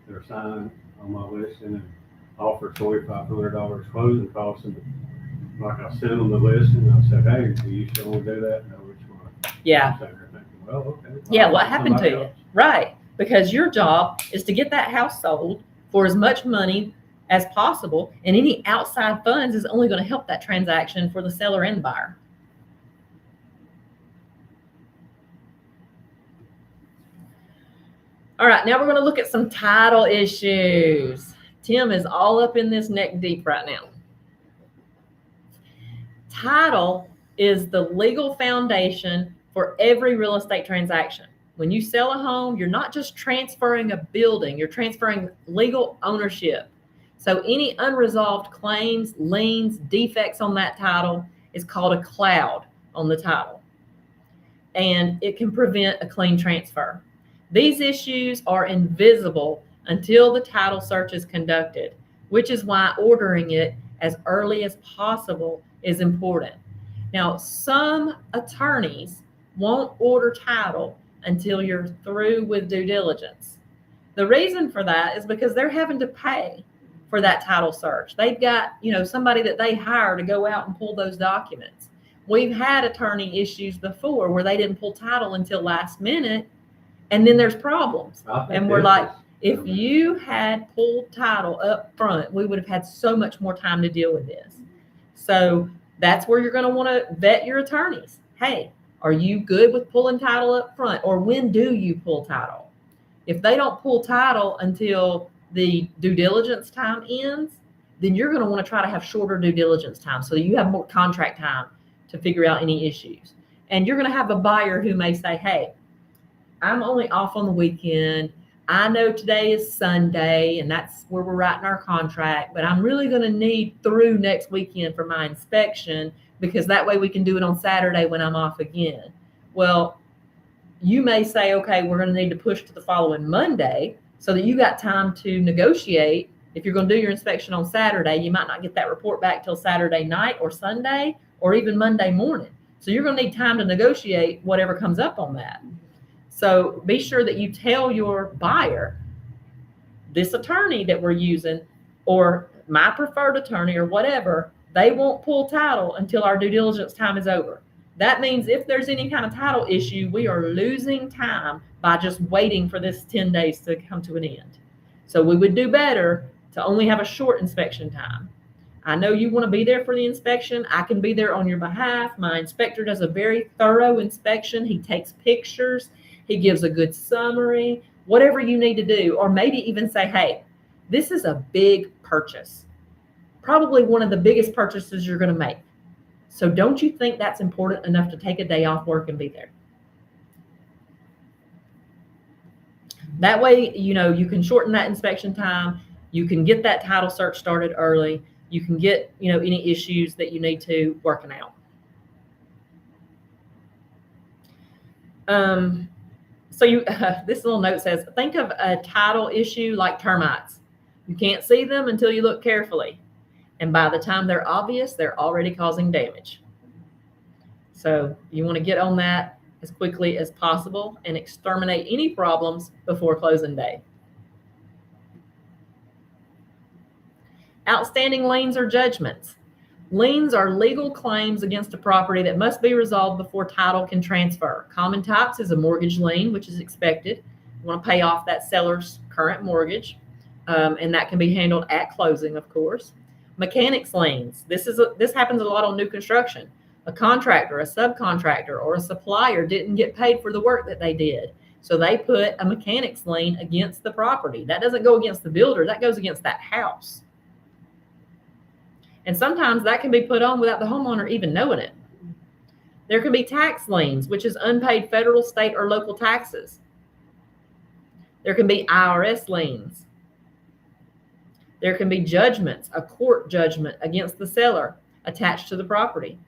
their sign on my listing and offer $2,500 closing costs. And like I sent them the list and I said, hey, do you still want to do that? No, which one? Yeah. So they're thinking, well, okay. Yeah, what happened to Somebody you? else. Right. Because your job is to get that house sold for as much money as possible, and any outside funds is only going to help that transaction for the seller and the buyer. All right, now we're going to look at some title issues. Tim is all up in this neck deep right now. Title is the legal foundation for every real estate transaction. When you sell a home, you're not just transferring a building, you're transferring legal ownership. So any unresolved claims, liens, defects on that title is called a cloud on the title. And it can prevent a clean transfer. These issues are invisible until the title search is conducted, which is why ordering it as early as possible is important. Now, some attorneys won't order title until you're through with due diligence. The reason for that is because they're having to pay for that title search. They've got, somebody that they hire to go out and pull those documents. We've had attorney issues before where they didn't pull title until last minute, and then there's problems. And we're like, if you had pulled title up front, we would have had so much more time to deal with this. So that's where you're going to want to vet your attorneys. Hey, are you good with pulling title up front? Or when do you pull title? If they don't pull title until the due diligence time ends, then you're going to want to try to have shorter due diligence time so that you have more contract time to figure out any issues. And you're going to have a buyer who may say, hey, I'm only off on the weekend. I know today is Sunday and that's where we're writing our contract, but I'm really going to need through next weekend for my inspection because that way we can do it on Saturday when I'm off again. Well, you may say, okay, we're going to need to push to the following Monday so that you got time to negotiate. If you're going to do your inspection on Saturday, you might not get that report back till Saturday night or Sunday or even Monday morning. So you're going to need time to negotiate whatever comes up on that. So be sure that you tell your buyer, this attorney that we're using or my preferred attorney or whatever, they won't pull title until our due diligence time is over. That means if there's any kind of title issue, we are losing time by just waiting for this 10 days to come to an end. So we would do better to only have a short inspection time. I know you want to be there for the inspection. I can be there on your behalf. My inspector does a very thorough inspection. He takes pictures. He gives a good summary, whatever you need to do, or maybe even say, hey, this is a big purchase, probably one of the biggest purchases you're going to make. So don't you think that's important enough to take a day off work and be there? That way, you can shorten that inspection time. You can get that title search started early. You can get, any issues that you need to working out. So this little note says, think of a title issue like termites. You can't see them until you look carefully. And by the time they're obvious, they're already causing damage. So you want to get on that as quickly as possible and exterminate any problems before closing day. Outstanding liens or judgments. Liens are legal claims against a property that must be resolved before title can transfer. Common types is a mortgage lien, which is expected. You want to pay off that seller's current mortgage, and that can be handled at closing, of course. Mechanics liens. This happens a lot on new construction. A contractor, a subcontractor, or a supplier didn't get paid for the work that they did. So they put a mechanics lien against the property. That doesn't go against the builder, that goes against that house. And sometimes that can be put on without the homeowner even knowing it. There can be tax liens, which is unpaid federal, state, or local taxes. There can be IRS liens. There can be judgments, a court judgment against the seller attached to the property.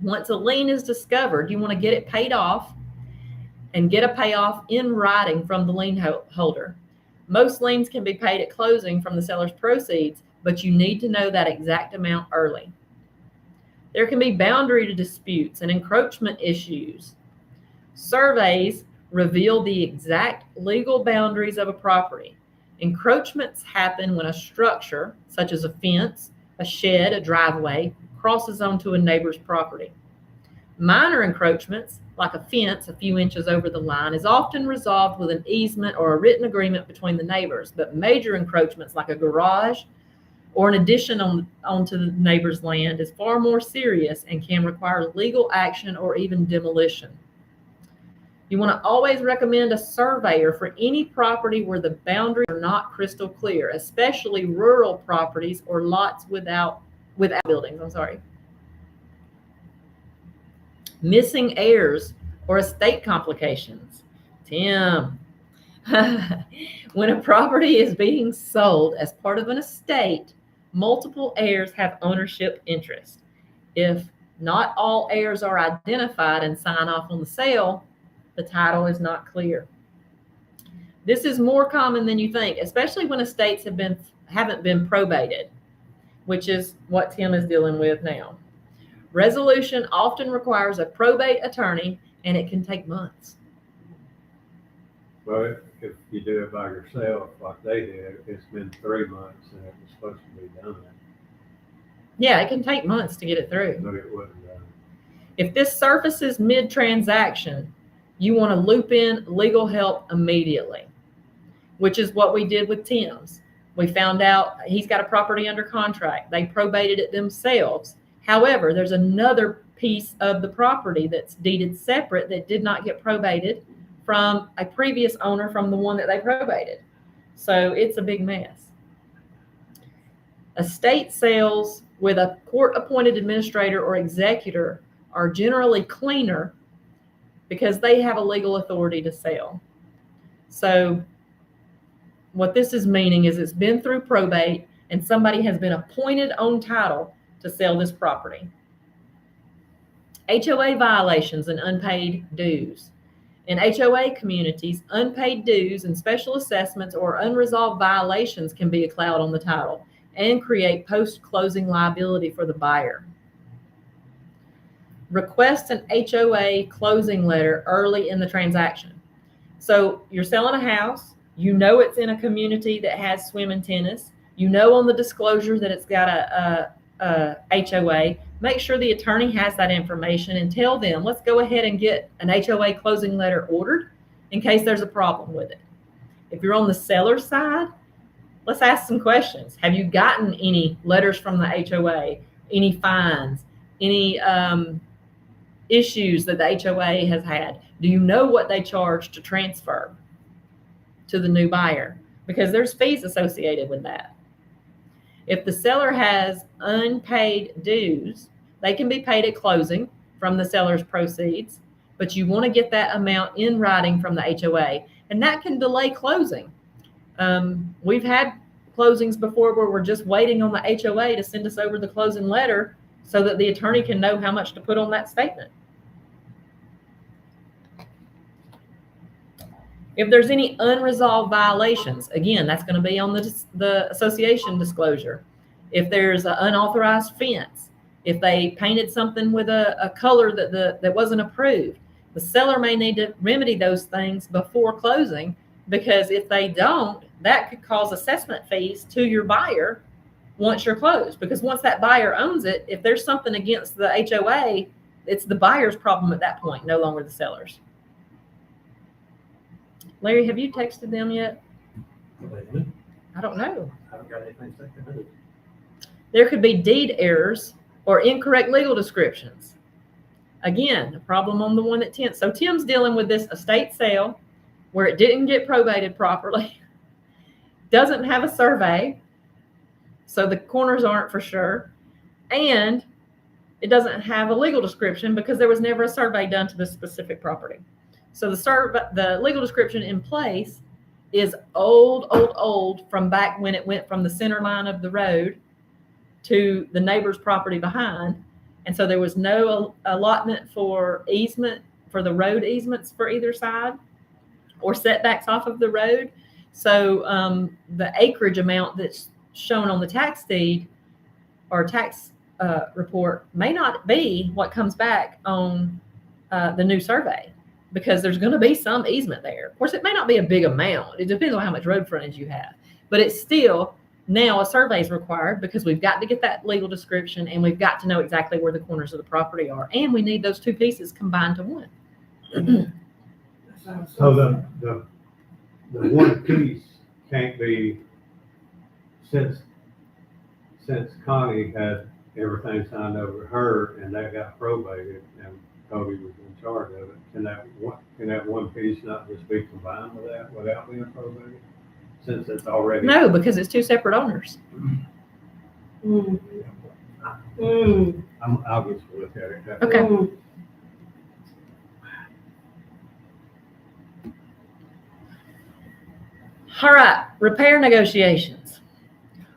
Once a lien is discovered, you want to get it paid off and get a payoff in writing from the lien holder. Most liens can be paid at closing from the seller's proceeds, but you need to know that exact amount early. There can be boundary disputes and encroachment issues. Surveys reveal the exact legal boundaries of a property. Encroachments happen when a structure, such as a fence, a shed, a driveway, crosses onto a neighbor's property. Minor encroachments, like a fence a few inches over the line, is often resolved with an easement or a written agreement between the neighbors, but major encroachments like a garage or an addition onto the neighbor's land is far more serious and can require legal action or even demolition. You want to always recommend a surveyor for any property where the boundaries are not crystal clear, especially rural properties or lots without buildings. Missing heirs or estate complications. Tim, when a property is being sold as part of an estate, multiple heirs have ownership interest. If not all heirs are identified and sign off on the sale, the title is not clear. This is more common than you think, especially when estates haven't been probated, which is what Tim is dealing with now. Resolution often requires a probate attorney, and it can take months. Well, if you do it by yourself, like they did, it's been 3 months and it was supposed to be done, Yeah, it can take months to get it through. but it wasn't done. If this surfaces mid-transaction, you want to loop in legal help immediately, which is what we did with Tim's. We found out he's got a property under contract. They probated it themselves. However, there's another piece of the property that's deeded separate that did not get probated from a previous owner from the one that they probated. So it's a big mess. Estate sales with a court-appointed administrator or executor are generally cleaner because they have a legal authority to sell. So what this is meaning is it's been through probate and somebody has been appointed on title to sell this property. HOA violations and unpaid dues. In HOA communities, unpaid dues and special assessments or unresolved violations can be a cloud on the title and create post-closing liability for the buyer. Request an HOA closing letter early in the transaction. So you're selling a house, you know it's in a community that has swim and tennis, you know on the disclosure that it's got a HOA. Make sure the attorney has that information and tell them, let's go ahead and get an HOA closing letter ordered in case there's a problem with it. If you're on the seller side, let's ask some questions. Have you gotten any letters from the HOA, any fines, any issues that the HOA has had? Do you know what they charge to transfer to the new buyer? Because there's fees associated with that. If the seller has unpaid dues, they can be paid at closing from the seller's proceeds, but you want to get that amount in writing from the HOA, and that can delay closing. We've had closings before where we're just waiting on the HOA to send us over the closing letter so that the attorney can know how much to put on that statement. If there's any unresolved violations, again, that's going to be on the association disclosure. If there's an unauthorized fence, if they painted something with a color that wasn't approved, the seller may need to remedy those things before closing, because if they don't, that could cause assessment fees to your buyer once you're closed. Because once that buyer owns it, if there's something against the HOA, it's the buyer's problem at that point, no longer the seller's. Larry, have you texted them yet? I don't know. I haven't got anything seconded. There could be deed errors or incorrect legal descriptions. Again, a problem on the one that Tim. So Tim's dealing with this estate sale where it didn't get probated properly, doesn't have a survey, so the corners aren't for sure, and it doesn't have a legal description because there was never a survey done to this specific property. So the legal description in place is old from back when it went from the center line of the road to the neighbor's property behind. And so there was no allotment for easement, for the road easements for either side or setbacks off of the road. So the acreage amount that's shown on the tax deed or tax report may not be what comes back on the new survey, because there's going to be some easement there. Of course, it may not be a big amount. It depends on how much road frontage you have, but it's still, now a survey is required because we've got to get that legal description and we've got to know exactly where the corners of the property are. And we need those two pieces combined to one. So the one piece can't be, since Connie had everything signed over to her and that got probated and Cody was in charge of it, can that one piece not just be combined with that without being probated? Since it's already. No, because it's two separate owners. Mm. Mm. I'll just look at it. Okay. Mm. All right, repair negotiations.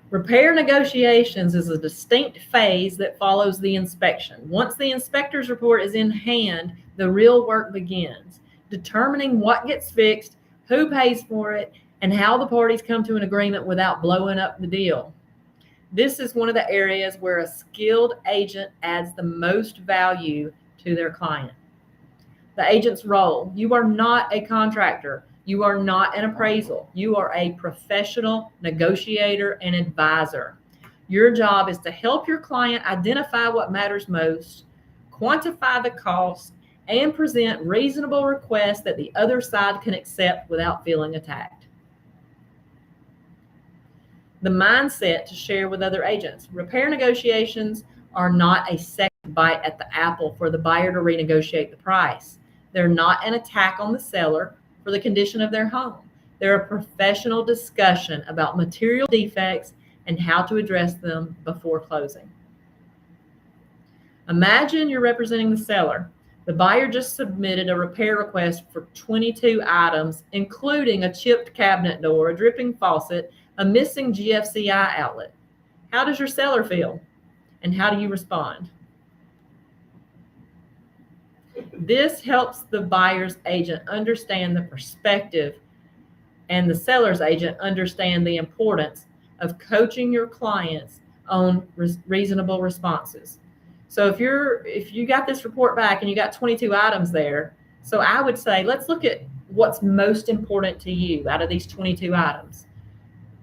Repair negotiations is a distinct phase that follows the inspection. Once the inspector's report is in hand, the real work begins, determining what gets fixed, who pays for it, and how the parties come to an agreement without blowing up the deal. This is one of the areas where a skilled agent adds the most value to their client. The agent's role: you are not a contractor. You are not an appraisal. You are a professional negotiator and advisor. Your job is to help your client identify what matters most, quantify the cost, and present reasonable requests that the other side can accept without feeling attacked. The mindset to share with other agents. Repair negotiations are not a second bite at the apple for the buyer to renegotiate the price. They're not an attack on the seller for the condition of their home. They're a professional discussion about material defects and how to address them before closing. Imagine you're representing the seller. The buyer just submitted a repair request for 22 items, including a chipped cabinet door, a dripping faucet, a missing GFCI outlet. How does your seller feel? And how do you respond? This helps the buyer's agent understand the perspective and the seller's agent understand the importance of coaching your clients on reasonable responses. So if you got this report back and you got 22 items there, so I would say, let's look at what's most important to you out of these 22 items.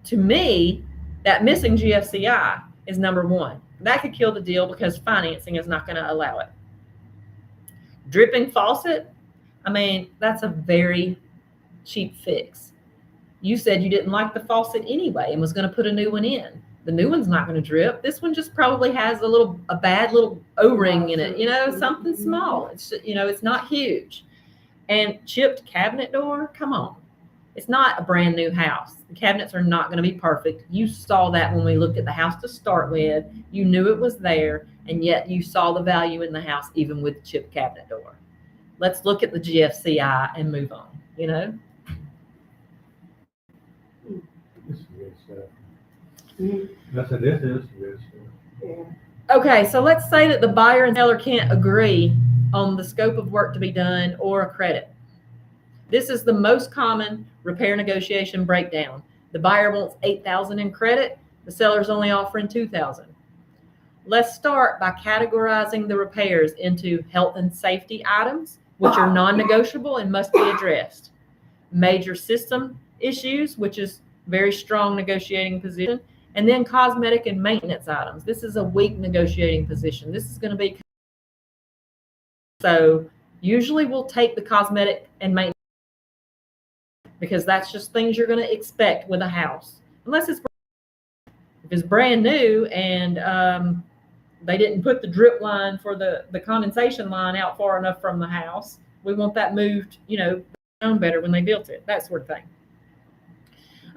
To me, that missing GFCI is number one. That could kill the deal because financing is not going to allow it. Dripping faucet, I mean, that's a very cheap fix. You said you didn't like the faucet anyway and was going to put a new one in. The new one's not going to drip. This one just probably has a bad little O-ring in it, something small. It's, it's not huge. And chipped cabinet door, come on. It's not a brand new house. The cabinets are not going to be perfect. You saw that when we looked at the house to start with. You knew it was there, and yet you saw the value in the house even with the chipped cabinet door. Let's look at the GFCI and move on, This is good stuff. This is good stuff. Yeah. Okay, so let's say that the buyer and seller can't agree on the scope of work to be done or a credit. This is the most common repair negotiation breakdown. The buyer wants $8,000 in credit. The seller's only offering $2,000. Let's start by categorizing the repairs into health and safety items, which are non-negotiable and must be addressed. Major system issues, which is very strong negotiating position. And then cosmetic and maintenance items. This is a weak negotiating position. This is going to be, so usually we'll take the cosmetic and maintenance because that's just things you're going to expect with a house. Unless if it's brand new and they didn't put the drip line for the condensation line out far enough from the house, we want that moved, known better when they built it, that sort of thing.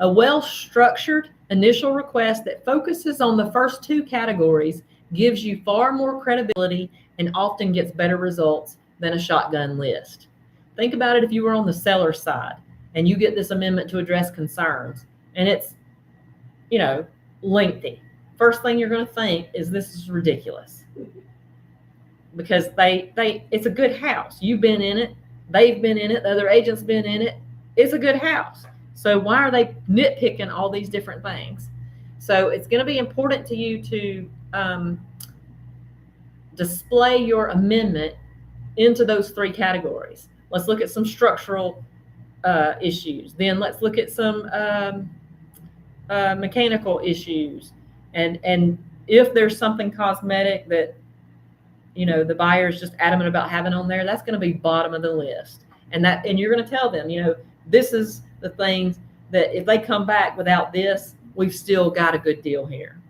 A well-structured initial request that focuses on the first two categories gives you far more credibility and often gets better results than a shotgun list. Think about it if you were on the seller's side and you get this amendment to address concerns and it's, lengthy. First thing you're going to think is this is ridiculous. Because it's a good house. You've been in it. They've been in it. The other agent's been in it. It's a good house. So why are they nitpicking all these different things? So it's going to be important to you to display your amendment into those three categories. Let's look at some structural issues. Then let's look at some mechanical issues. And if there's something cosmetic that, the buyer is just adamant about having on there, that's going to be bottom of the list. And you're going to tell them, this is the things that if they come back without this, we've still got a good deal here.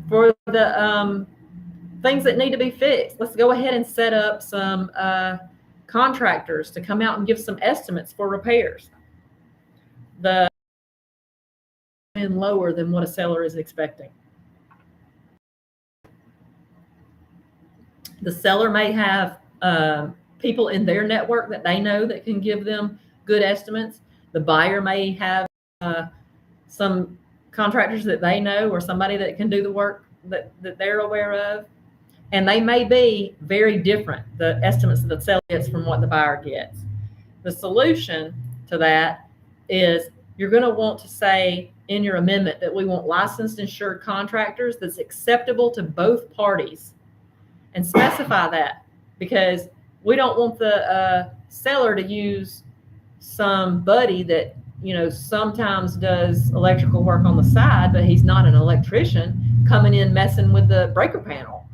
For the things that need to be fixed, let's go ahead and set up some contractors to come out and give some estimates for repairs. The lower than what a seller is expecting. The seller may have people in their network that they know that can give them good estimates. The buyer may have some contractors that they know or somebody that can do the work that they're aware of. And they may be very different, the estimates that the seller gets from what the buyer gets. The solution to that is you're going to want to say in your amendment that we want licensed insured contractors that's acceptable to both parties, and specify that, because we don't want the seller to use somebody that, sometimes does electrical work on the side, but he's not an electrician coming in messing with the breaker panel.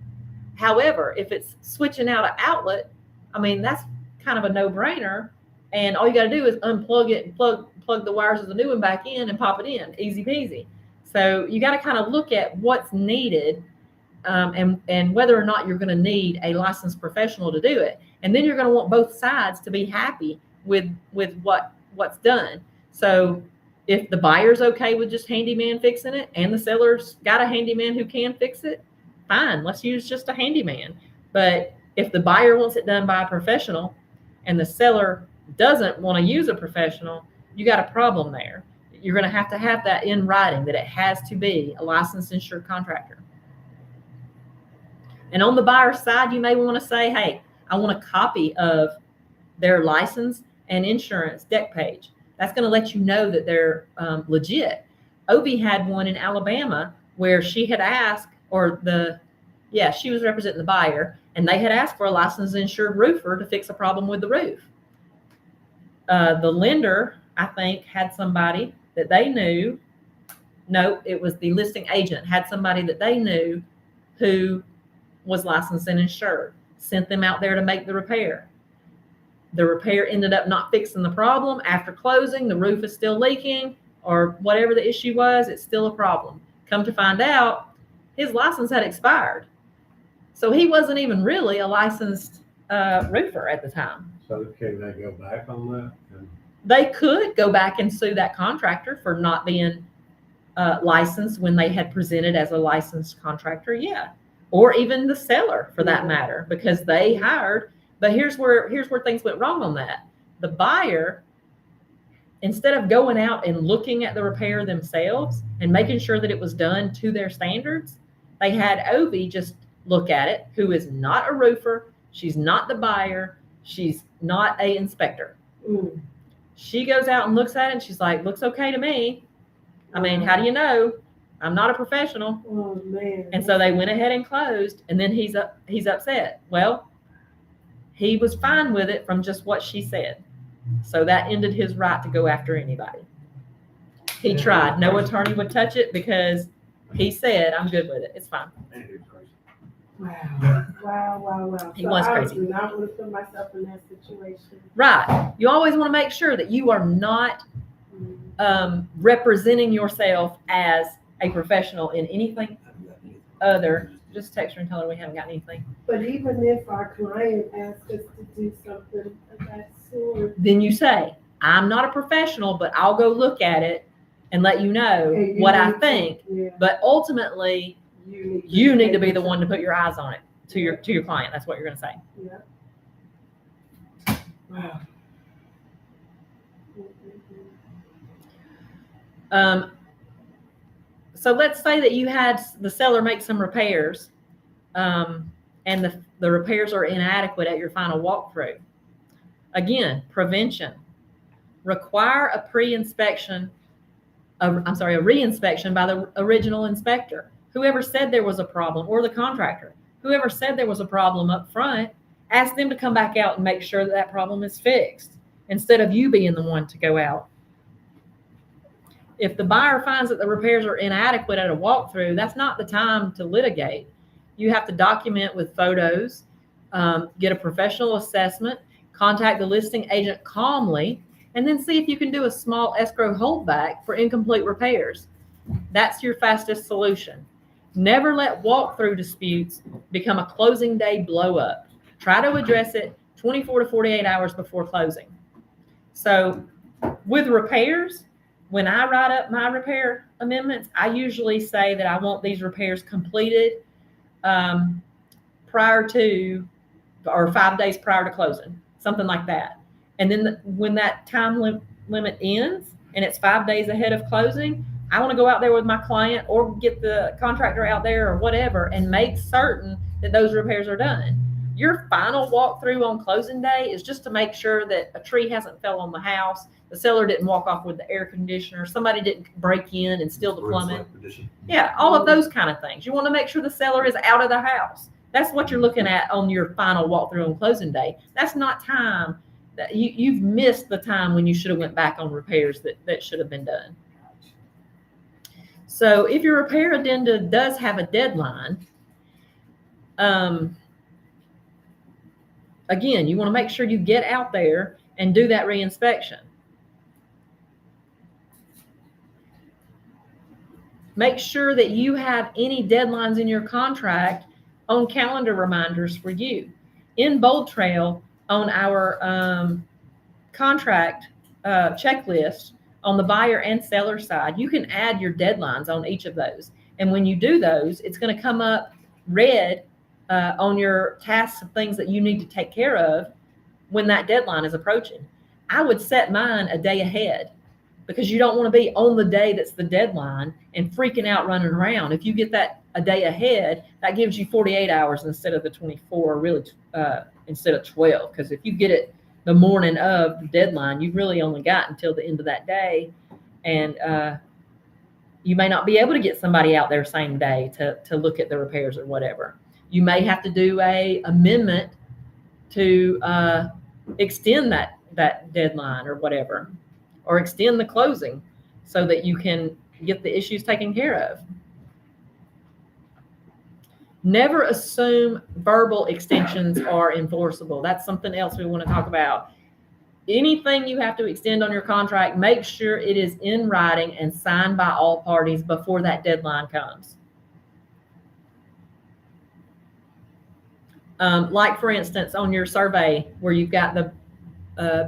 However, if it's switching out an outlet, that's kind of a no-brainer. And all you got to do is unplug it and plug the wires of the new one back in and pop it in. Easy peasy. So you got to kind of look at what's needed and whether or not you're going to need a licensed professional to do it. And then you're going to want both sides to be happy with what's done. So if the buyer's okay with just handyman fixing it and the seller's got a handyman who can fix it, fine, let's use just a handyman. But if the buyer wants it done by a professional and the seller doesn't want to use a professional, you got a problem there. You're going to have that in writing that it has to be a licensed insured contractor. And on the buyer's side, you may want to say, hey, I want a copy of their license and insurance deck page. That's going to let you know that they're legit. Obi had one in Alabama where she had asked, she was representing the buyer, and they had asked for a licensed insured roofer to fix a problem with the roof. The lender, I think, had somebody that they knew. No, it was the listing agent had somebody that they knew who was licensed and insured, sent them out there to make the repair. The repair ended up not fixing the problem. After closing, the roof is still leaking, or whatever the issue was, it's still a problem. Come to find out, his license had expired. So he wasn't even really a licensed roofer at the time. So can they go back on that? They could go back and sue that contractor for not being licensed when they had presented as a licensed contractor, or even the seller for that matter, because they hired. But here's where things went wrong on that. The buyer, instead of going out and looking at the repair themselves and making sure that it was done to their standards, they had Obi just look at it, who is not a roofer. She's not the buyer. She's not a inspector. She goes out and looks at it and she's like, looks okay to me. How do you know? I'm not a professional. Oh, man. And so they went ahead and closed, and then he's upset. Well, he was fine with it from just what she said. So that ended his right to go after anybody. He tried. No attorney would touch it because he said, I'm good with it. It's fine. Wow. He was crazy. I do not want to put myself in that situation. Right. You always want to make sure that you are not representing yourself as a professional in anything other. Just text her and tell her we haven't got anything. But even if our client asks us to do something of that sort, then you say, I'm not a professional, but I'll go look at it and let you know what I think. But ultimately, you need to be the one to put your eyes on it to your client. That's what you're going to say. Yeah. So let's say that you had the seller make some repairs, and the repairs are inadequate at your final walkthrough. Again, prevention. Require a reinspection by the original inspector. Whoever said there was a problem, or the contractor, whoever said there was a problem up front, ask them to come back out and make sure that that problem is fixed, instead of you being the one to go out. If the buyer finds that the repairs are inadequate at a walkthrough, that's not the time to litigate. You have to document with photos, get a professional assessment, contact the listing agent calmly, and then see if you can do a small escrow holdback for incomplete repairs. That's your fastest solution. Never let walkthrough disputes become a closing day blow up. Try to address it 24 to 48 hours before closing. So with repairs, when I write up my repair amendments, I usually say that I want these repairs completed prior to, or 5 days prior to closing, something like that. And then when that time limit ends and it's 5 days ahead of closing, I want to go out there with my client or get the contractor out there or whatever and make certain that those repairs are done. Your final walkthrough on closing day is just to make sure that a tree hasn't fell on the house, the seller didn't walk off with the air conditioner, somebody didn't break in and steal the plumbing. Yeah, all of those kind of things. You want to make sure the seller is out of the house. That's what you're looking at on your final walkthrough on closing day. That's not time that you've missed the time when you should have went back on repairs that should have been done. So if your repair addenda does have a deadline, again, you want to make sure you get out there and do that reinspection. Make sure that you have any deadlines in your contract on calendar reminders for you. In Bold Trail, on our contract checklist, on the buyer and seller side, you can add your deadlines on each of those. And when you do those, it's going to come up red on your tasks of things that you need to take care of when that deadline is approaching. I would set mine a day ahead, because you don't want to be on the day that's the deadline and freaking out running around. If you get that a day ahead, that gives you 48 hours instead of the 24, really instead of 12. Because if you get it the morning of the deadline, you've really only got until the end of that day. And you may not be able to get somebody out there same day to look at the repairs or whatever. You may have to do a amendment to extend that deadline or whatever, or extend the closing so that you can get the issues taken care of. Never assume verbal extensions are enforceable. That's something else we want to talk about. Anything you have to extend on your contract, make sure it is in writing and signed by all parties before that deadline comes. Like for instance, on your survey where you've got the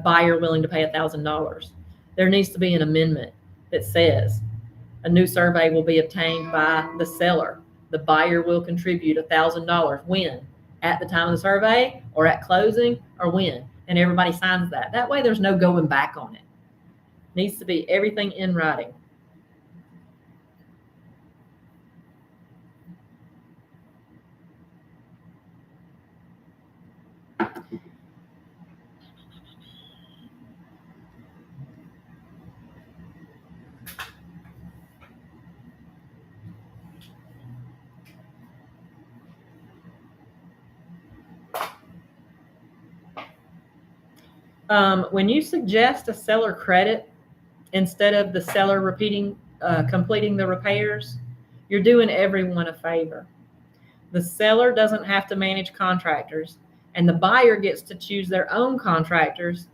buyer willing to pay $1,000, there needs to be an amendment that says a new survey will be obtained by the seller. The buyer will contribute $1,000. When? At the time of the survey, or at closing, or when? And everybody signs that. That way there's no going back on it. Needs to be everything in writing. When you suggest a seller credit instead of the seller completing the repairs, you're doing everyone a favor. The seller doesn't have to manage contractors, and the buyer gets to choose their own contractors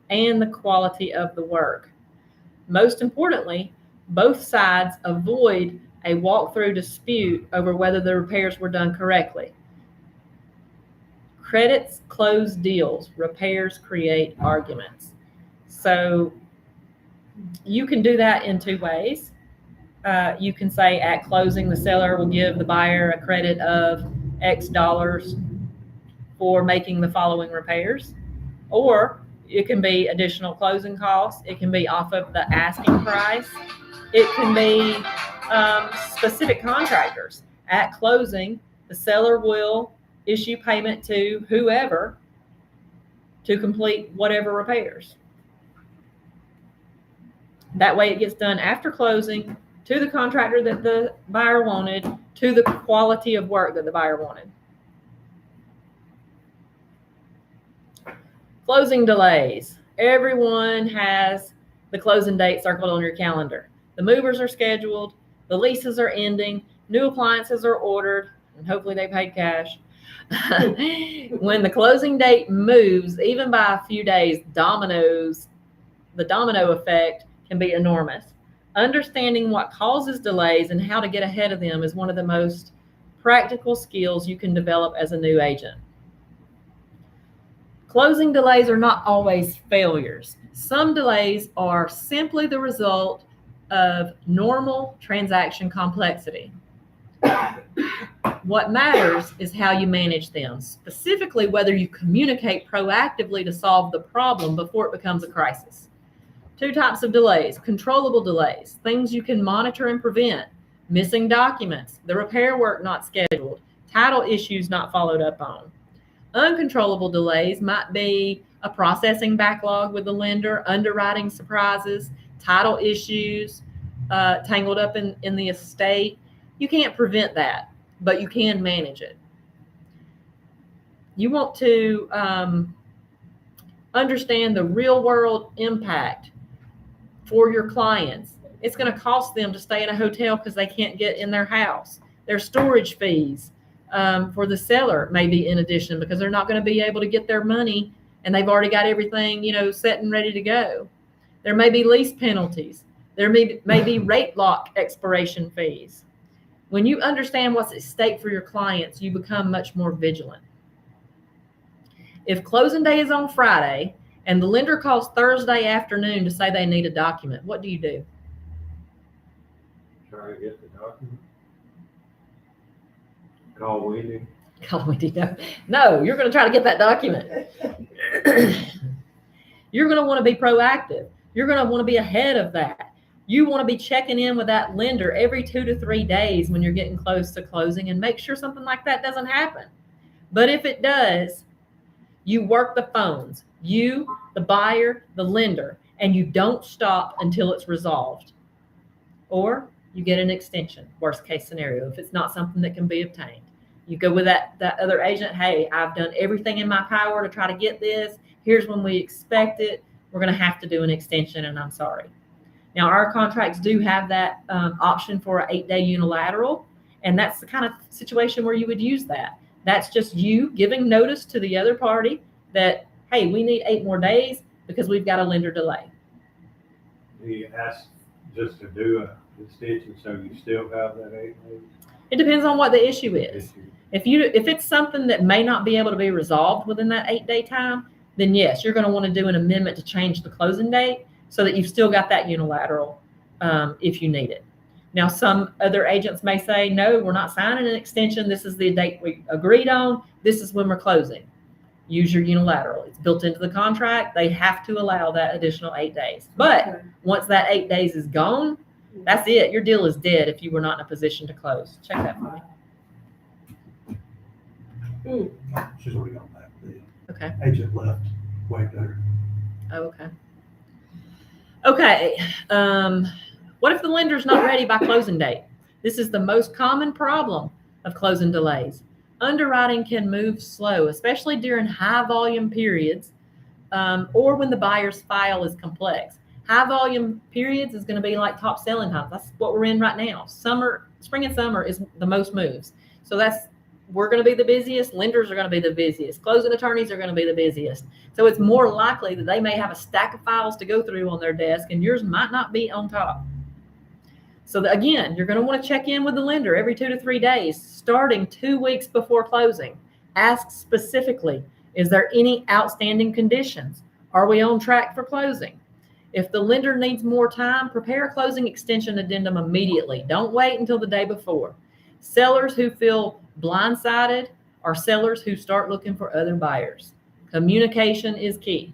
and the quality of the work. Most importantly, both sides avoid a walkthrough dispute over whether the repairs were done correctly. Credits close deals, repairs create arguments. So you can do that in two ways. You can say at closing, the seller will give the buyer a credit of X dollars for making the following repairs. Or It can be additional closing costs. It can be off of the asking price. It can be specific contractors. At closing, the seller will issue payment to whoever to complete whatever repairs. That way it gets done after closing to the contractor that the buyer wanted, to the quality of work that the buyer wanted. Closing delays. Everyone has the closing date circled on your calendar. The movers are scheduled, the leases are ending, new appliances are ordered, and hopefully they paid cash. When the closing date moves, even by a few days, the domino effect can be enormous. Understanding what causes delays and how to get ahead of them is one of the most practical skills you can develop as a new agent. Closing delays are not always failures. Some delays are simply the result of normal transaction complexity. What matters is how you manage them, specifically whether you communicate proactively to solve the problem before it becomes a crisis. Two types of delays: controllable delays, things you can monitor and prevent, missing documents, the repair work not scheduled, title issues not followed up on. Uncontrollable delays might be a processing backlog with the lender, underwriting surprises, title issues, tangled up in the estate. You can't prevent that, but you can manage it. You want to understand the real world impact for your clients. It's going to cost them to stay in a hotel because they can't get in their house. Their storage fees for the seller may be in addition because they're not going to be able to get their money and they've already got everything, set and ready to go. There may be lease penalties. There may be rate lock expiration fees. When you understand what's at stake for your clients, you become much more vigilant. If closing day is on Friday and the lender calls Thursday afternoon to say they need a document, what do you do? Try to get the document. Call Wendy. Call Wendy. No, you're going to try to get that document. You're going to want to be proactive. You're going to want to be ahead of that. You want to be checking in with that lender every 2 to 3 days when you're getting close to closing and make sure something like that doesn't happen. But if it does, you work the phones, you, the buyer, the lender, and you don't stop until it's resolved. Or you get an extension, worst case scenario, if it's not something that can be obtained. You go with that other agent, hey, I've done everything in my power to try to get this. Here's when we expect it. We're going to have to do an extension, and I'm sorry. Now, our contracts do have that option for an 8-day unilateral, and that's the kind of situation where you would use that. That's just you giving notice to the other party that, hey, we need 8 more days because we've got a lender delay. He asked just to do an extension, so you still have that 8 days? It depends on what the issue is. If it's something that may not be able to be resolved within that 8-day time, then yes, you're going to want to do an amendment to change the closing date so that you've still got that unilateral if you need it. Now, some other agents may say, no, we're not signing an extension. This is the date we agreed on. This is when we're closing. Use your unilateral. It's built into the contract. They have to allow that additional 8 days. But once that 8 days is gone, that's it. Your deal is dead if you were not in a position to close. Check that for me. She's already on that. The Okay. agent left, waved at her. Oh, okay. Okay. What if the lender's not ready by closing date? This is the most common problem of closing delays. Underwriting can move slow, especially during high volume periods or when the buyer's file is complex. High volume periods is going to be like top selling times. That's what we're in right now. Spring and summer is the most moves. So we're going to be the busiest. Lenders are going to be the busiest. Closing attorneys are going to be the busiest. So it's more likely that they may have a stack of files to go through on their desk and yours might not be on top. So again, you're going to want to check in with the lender every 2 to 3 days, starting 2 weeks before closing. Ask specifically, is there any outstanding conditions? Are we on track for closing? If the lender needs more time, prepare a closing extension addendum immediately. Don't wait until the day before. Sellers who feel blindsided are sellers who start looking for other buyers. Communication is key.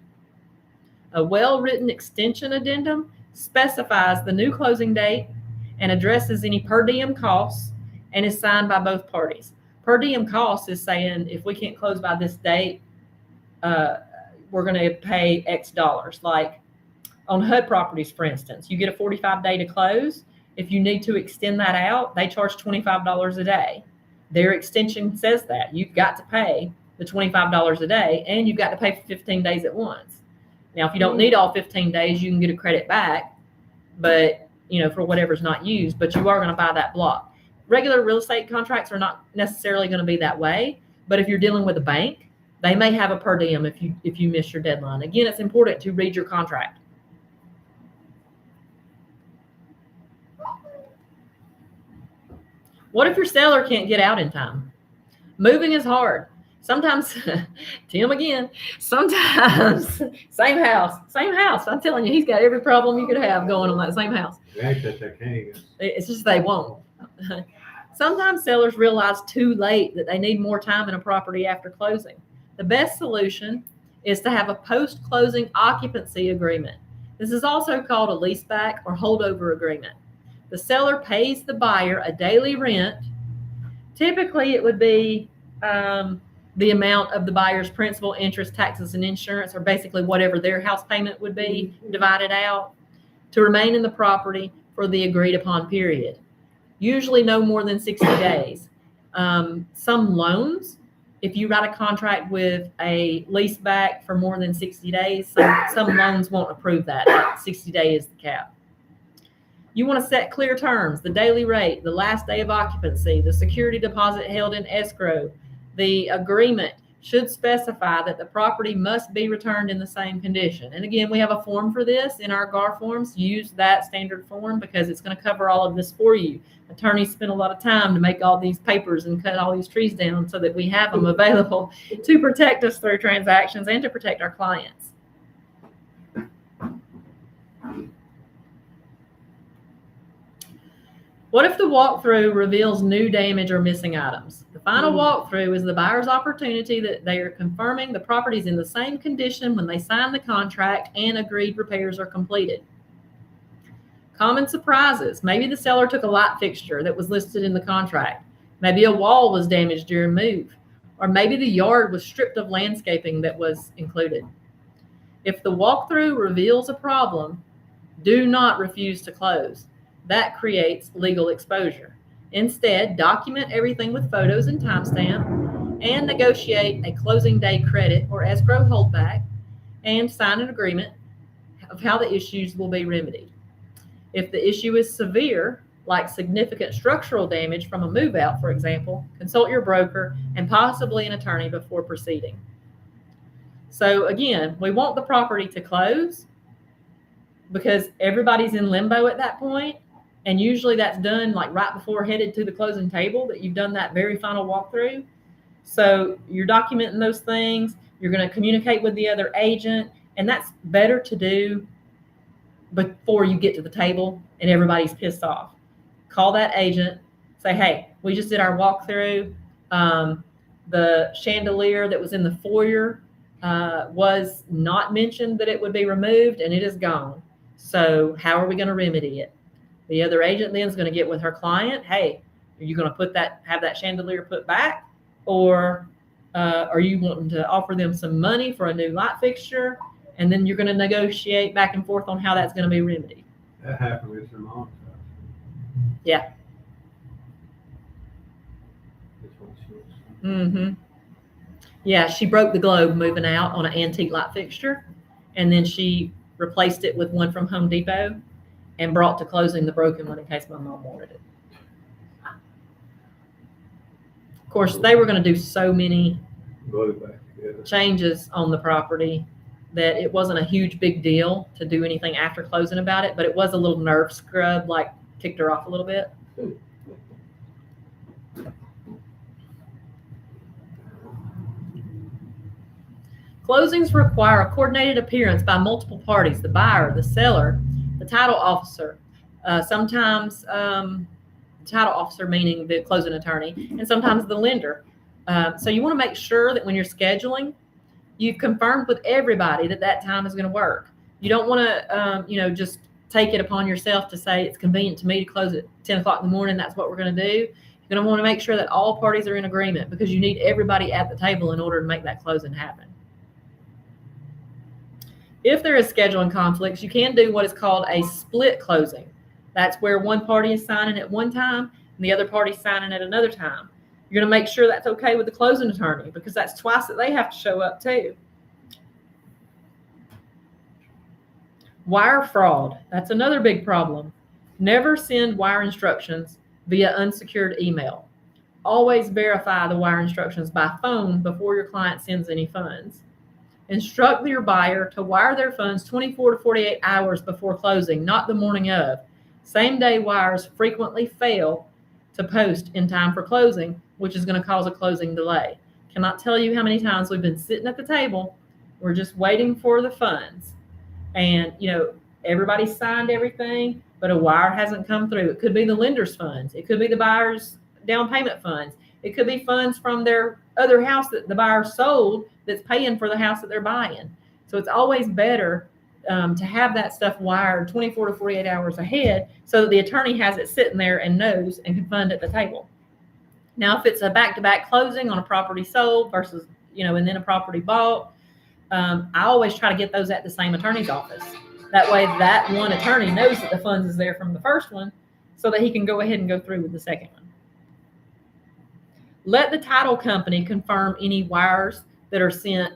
A well-written extension addendum specifies the new closing date and addresses any per diem costs and is signed by both parties. Per diem costs is saying if we can't close by this date, we're going to pay X dollars. Like on HUD properties, for instance, you get a 45-day to close. If you need to extend that out, they charge $25 a day. Their extension says that you've got to pay the $25 a day, and you've got to pay for 15 days at once. Now, if you don't need all 15 days, you can get a credit back, but for whatever's not used, but you are going to buy that block. Regular real estate contracts are not necessarily going to be that way, but if you're dealing with a bank, they may have a per diem if you miss your deadline. Again, it's important to read your contract. What if your seller can't get out in time? Moving is hard. Sometimes, Tim again, sometimes, same house. I'm telling you, he's got every problem you could have going on that same house. It's just they won't. Sometimes sellers realize too late that they need more time in a property after closing. The best solution is to have a post-closing occupancy agreement. This is also called a leaseback or holdover agreement. The seller pays the buyer a daily rent. Typically, it would be the amount of the buyer's principal, interest, taxes, and insurance, or basically whatever their house payment would be divided out, to remain in the property for the agreed upon period. Usually no more than 60 days. Some loans, if you write a contract with a lease back for more than 60 days, some loans won't approve that. Like 60 days is the cap. You want to set clear terms, the daily rate, the last day of occupancy, the security deposit held in escrow. The agreement should specify that the property must be returned in the same condition. And again, we have a form for this in our GAR forms. Use that standard form because it's going to cover all of this for you. Attorneys spend a lot of time to make all these papers and cut all these trees down so that we have them available to protect us through transactions and to protect our clients. What if the walkthrough reveals new damage or missing items? The final walkthrough is the buyer's opportunity that they are confirming the property is in the same condition when they sign the contract and agreed repairs are completed. Common surprises. Maybe the seller took a light fixture that was listed in the contract. Maybe a wall was damaged during move. Or maybe the yard was stripped of landscaping that was included. If the walkthrough reveals a problem, do not refuse to close. That creates legal exposure. Instead, document everything with photos and timestamp and negotiate a closing day credit or escrow holdback and sign an agreement of how the issues will be remedied. If the issue is severe, like significant structural damage from a move out, for example, consult your broker and possibly an attorney before proceeding. So again, we want the property to close because everybody's in limbo at that point. And usually that's done like right before headed to the closing table that you've done that very final walkthrough. So you're documenting those things. You're going to communicate with the other agent. And that's better to do before you get to the table and everybody's pissed off. Call that agent. Say, hey, we just did our walkthrough. The chandelier that was in the foyer was not mentioned that it would be removed, and it is gone. So how are we going to remedy it? The other agent then is going to get with her client. Hey, are you going to have that chandelier put back, or are you wanting to offer them some money for a new light fixture? And then you're going to negotiate back and forth on how that's going to be remedied. That happened with some mom's house. Yeah. Mm-hmm. Yeah, she broke the globe moving out on an antique light fixture, and then she replaced it with one from Home Depot and brought to closing the broken one in case my mom wanted it. Of course, they were going to do so many changes on the property that it wasn't a huge big deal to do anything after closing about it, but it was a little nerve scrub, like ticked her off a little bit. Closings require a coordinated appearance by multiple parties, the buyer, the seller, the title officer, sometimes the title officer meaning the closing attorney, and sometimes the lender. So you want to make sure that when you're scheduling, you've confirmed with everybody that time is going to work. You don't want to, just take it upon yourself to say it's convenient to me to close at 10 o'clock in the morning. That's what we're going to do. You're going to want to make sure that all parties are in agreement because you need everybody at the table in order to make that closing happen. If there is scheduling conflicts, you can do what is called a split closing. That's where one party is signing at one time and the other party is signing at another time. You're going to make sure that's okay with the closing attorney because that's twice that they have to show up too. Wire fraud. That's another big problem. Never send wire instructions via unsecured email. Always verify the wire instructions by phone before your client sends any funds. Instruct your buyer to wire their funds 24 to 48 hours before closing, not the morning of. Same-day wires frequently fail to post in time for closing, which is going to cause a closing delay. Cannot tell you how many times we've been sitting at the table. We're just waiting for the funds. And, everybody signed everything, but a wire hasn't come through. It could be the lender's funds. It could be the buyer's down payment funds. It could be funds from their other house that the buyer sold that's paying for the house that they're buying. So it's always better to have that stuff wired 24 to 48 hours ahead so that the attorney has it sitting there and knows and can fund at the table. Now, if it's a back-to-back closing on a property sold versus, and then a property bought, I always try to get those at the same attorney's office. That way that one attorney knows that the funds is there from the first one so that he can go ahead and go through with the second one. Let the title company confirm any wires that are sent,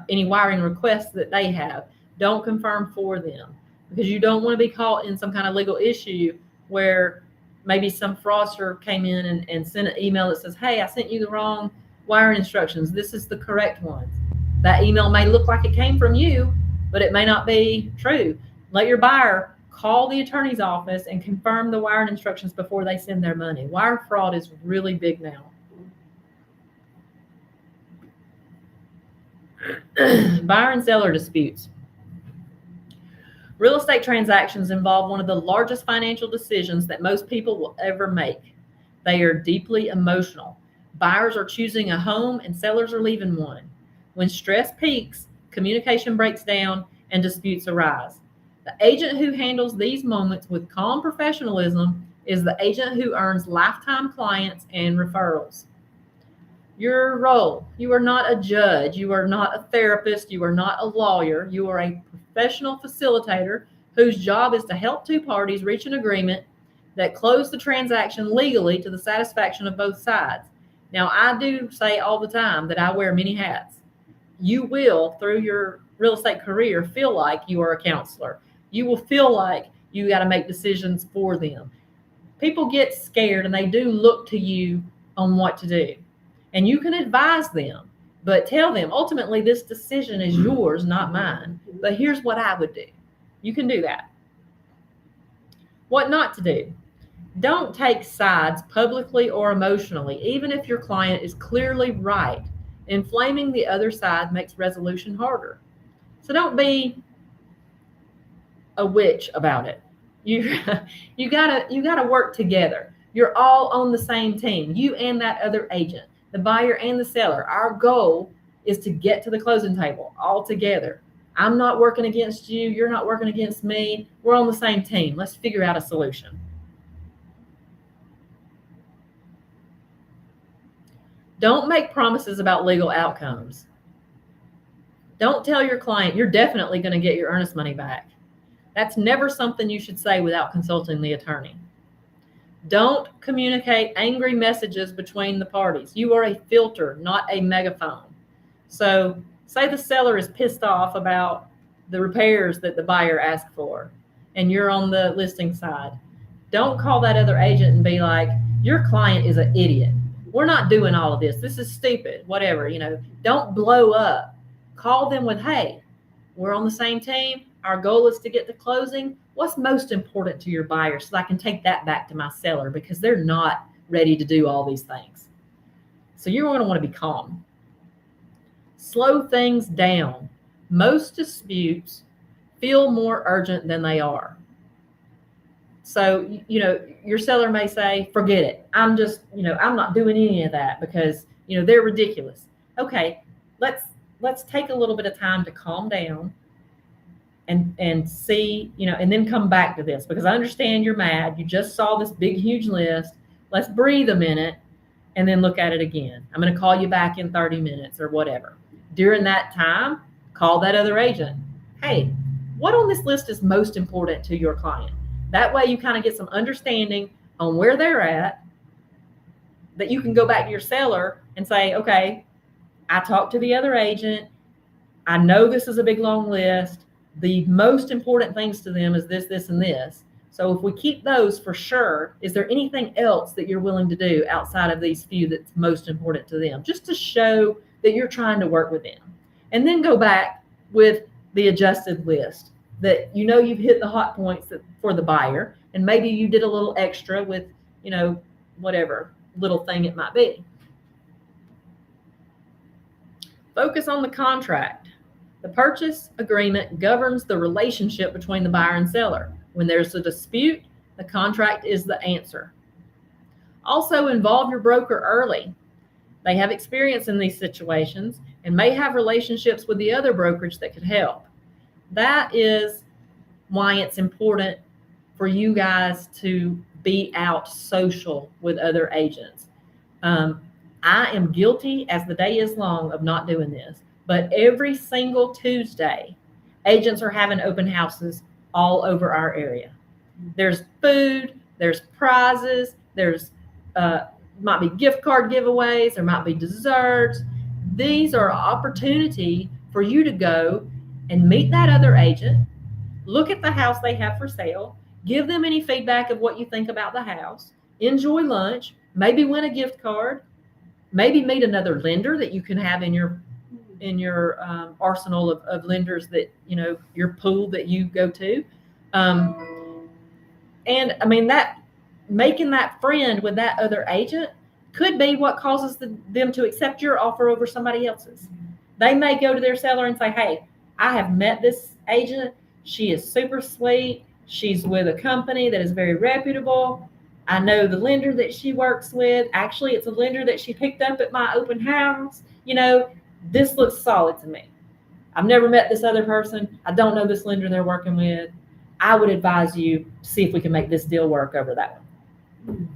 any wiring requests that they have. Don't confirm for them because you don't want to be caught in some kind of legal issue where maybe some fraudster came in and sent an email that says, hey, I sent you the wrong wiring instructions. This is the correct ones. That email may look like it came from you, but it may not be true. Let your buyer call the attorney's office and confirm the wiring instructions before they send their money. Wire fraud is really big now. Buyer and seller disputes. Real estate transactions involve one of the largest financial decisions that most people will ever make. They are deeply emotional. Buyers are choosing a home and sellers are leaving one. When stress peaks, communication breaks down and disputes arise. The agent who handles these moments with calm professionalism is the agent who earns lifetime clients and referrals. Your role: you are not a judge, you are not a therapist, you are not a lawyer, you are a professional facilitator whose job is to help two parties reach an agreement that close the transaction legally to the satisfaction of both sides. Now, I do say all the time that I wear many hats. You will, through your real estate career, feel like you are a counselor. You will feel like you got to make decisions for them. People get scared and they do look to you on what to do. And you can advise them, but tell them, ultimately, this decision is yours, not mine. But here's what I would do. You can do that. What not to do. Don't take sides publicly or emotionally, even if your client is clearly right. Inflaming the other side makes resolution harder. So don't be a witch about it. You gotta work together. You're all on the same team. You and that other agent, the buyer and the seller. Our goal is to get to the closing table all together. I'm not working against you. You're not working against me. We're on the same team. Let's figure out a solution. Don't make promises about legal outcomes. Don't tell your client you're definitely going to get your earnest money back. That's never something you should say without consulting the attorney. Don't communicate angry messages between the parties. You are a filter, not a megaphone. So say the seller is pissed off about the repairs that the buyer asked for, and you're on the listing side. Don't call that other agent and be like, your client is an idiot. We're not doing all of this. This is stupid, whatever, Don't blow up. Call them with, hey, we're on the same team. Our goal is to get to closing. What's most important to your buyer so I can take that back to my seller because they're not ready to do all these things. So you're going to want to be calm. Slow things down. Most disputes feel more urgent than they are. So, your seller may say, forget it. I'm not doing any of that because, they're ridiculous. Okay, let's take a little bit of time to calm down and see, and then come back to this, because I understand you're mad. You just saw this big, huge list. Let's breathe a minute and then look at it again. I'm going to call you back in 30 minutes or whatever. During that time, call that other agent. Hey, what on this list is most important to your client? That way you kind of get some understanding on where they're at, that you can go back to your seller and say, okay, I talked to the other agent. I know this is a big, long list. The most important things to them is this, this, and this. So if we keep those for sure, is there anything else that you're willing to do outside of these few that's most important to them? Just to show that you're trying to work with them. And then go back with the adjusted list that you've hit the hot points for the buyer, and maybe you did a little extra with, whatever little thing it might be. Focus on the contract. The purchase agreement governs the relationship between the buyer and seller. When there's a dispute, the contract is the answer. Also, involve your broker early. They have experience in these situations and may have relationships with the other brokerage that could help. That is why it's important for you guys to be out social with other agents. I am guilty as the day is long of not doing this, but every single Tuesday, agents are having open houses all over our area. There's food, there's prizes, there's might be gift card giveaways, there might be desserts. These are an opportunity for you to go and meet that other agent, look at the house they have for sale, give them any feedback of what you think about the house, enjoy lunch, maybe win a gift card, maybe meet another lender that you can have in your arsenal of lenders that, your pool that you go to. And I mean, that making that friend with that other agent could be what causes them to accept your offer over somebody else's. They may go to their seller and say, hey, I have met this agent. She is super sweet. She's with a company that is very reputable. I know the lender that she works with. Actually, it's a lender that she picked up at my open house. This looks solid to me. I've never met this other person. I don't know this lender they're working with. I would advise you to see if we can make this deal work over that one.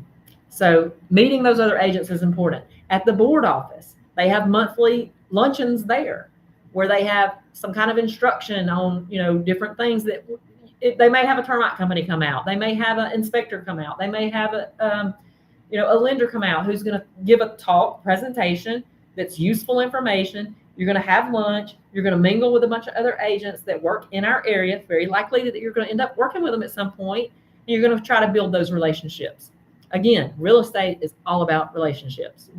So meeting those other agents is important. At the board office, they have monthly luncheons there where they have some kind of instruction on, different things that they may have a termite company come out. They may have an inspector come out. They may have a lender come out who's going to give a talk presentation that's useful information. You're going to have lunch. You're going to mingle with a bunch of other agents that work in our area. It's very likely that you're going to end up working with them at some point. And you're going to try to build those relationships. Again, real estate is all about relationships.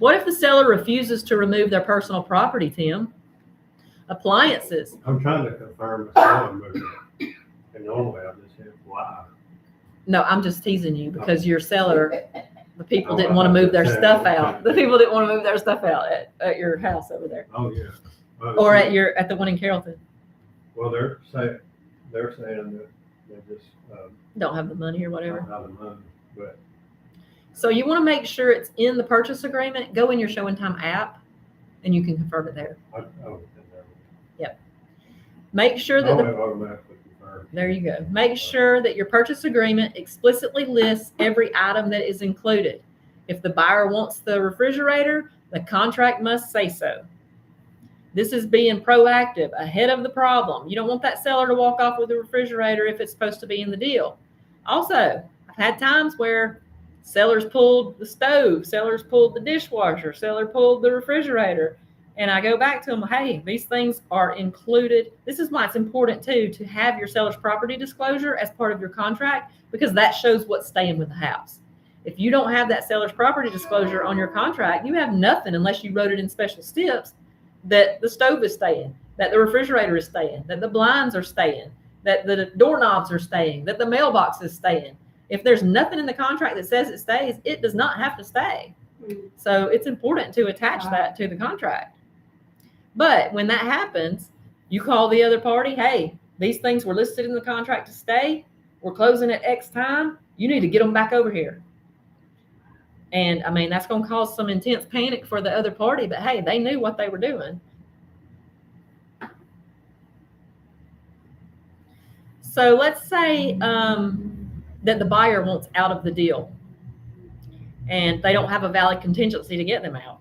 What if the seller refuses to remove their personal property, Tim? Appliances. I'm trying to confirm the selling movement, and normally I just hit why. No, I'm just teasing you because your seller, the people didn't want to move their stuff out. The people didn't want to move their stuff out at your house over there. Oh, yeah. Or at the one in Carrollton. Well, they're saying that they just Don't have the money or whatever. don't have the money, but So you want to make sure it's in the purchase agreement. Go in your Showing Time app and you can confirm it there. I would think that Make sure would. that I would automatically confirm. there you go. Make sure that your purchase agreement explicitly lists every item that is included. If the buyer wants the refrigerator, the contract must say so. This is being proactive, ahead of the problem. You don't want that seller to walk off with the refrigerator if it's supposed to be in the deal. Also, I've had times where sellers pulled the stove, sellers pulled the dishwasher, seller pulled the refrigerator. And I go back to them, hey, these things are included. This is why it's important, too, to have your seller's property disclosure as part of your contract, because that shows what's staying with the house. If you don't have that seller's property disclosure on your contract, you have nothing unless you wrote it in special steps that the stove is staying, that the refrigerator is staying, that the blinds are staying, that the doorknobs are staying, that the mailbox is staying. If there's nothing in the contract that says it stays, it does not have to stay. So it's important to attach that to the contract. But when that happens, you call the other party, hey, these things were listed in the contract to stay. We're closing at X time. You need to get them back over here. And I mean, that's going to cause some intense panic for the other party, but hey, they knew what they were doing. So let's say that the buyer wants out of the deal and they don't have a valid contingency to get them out.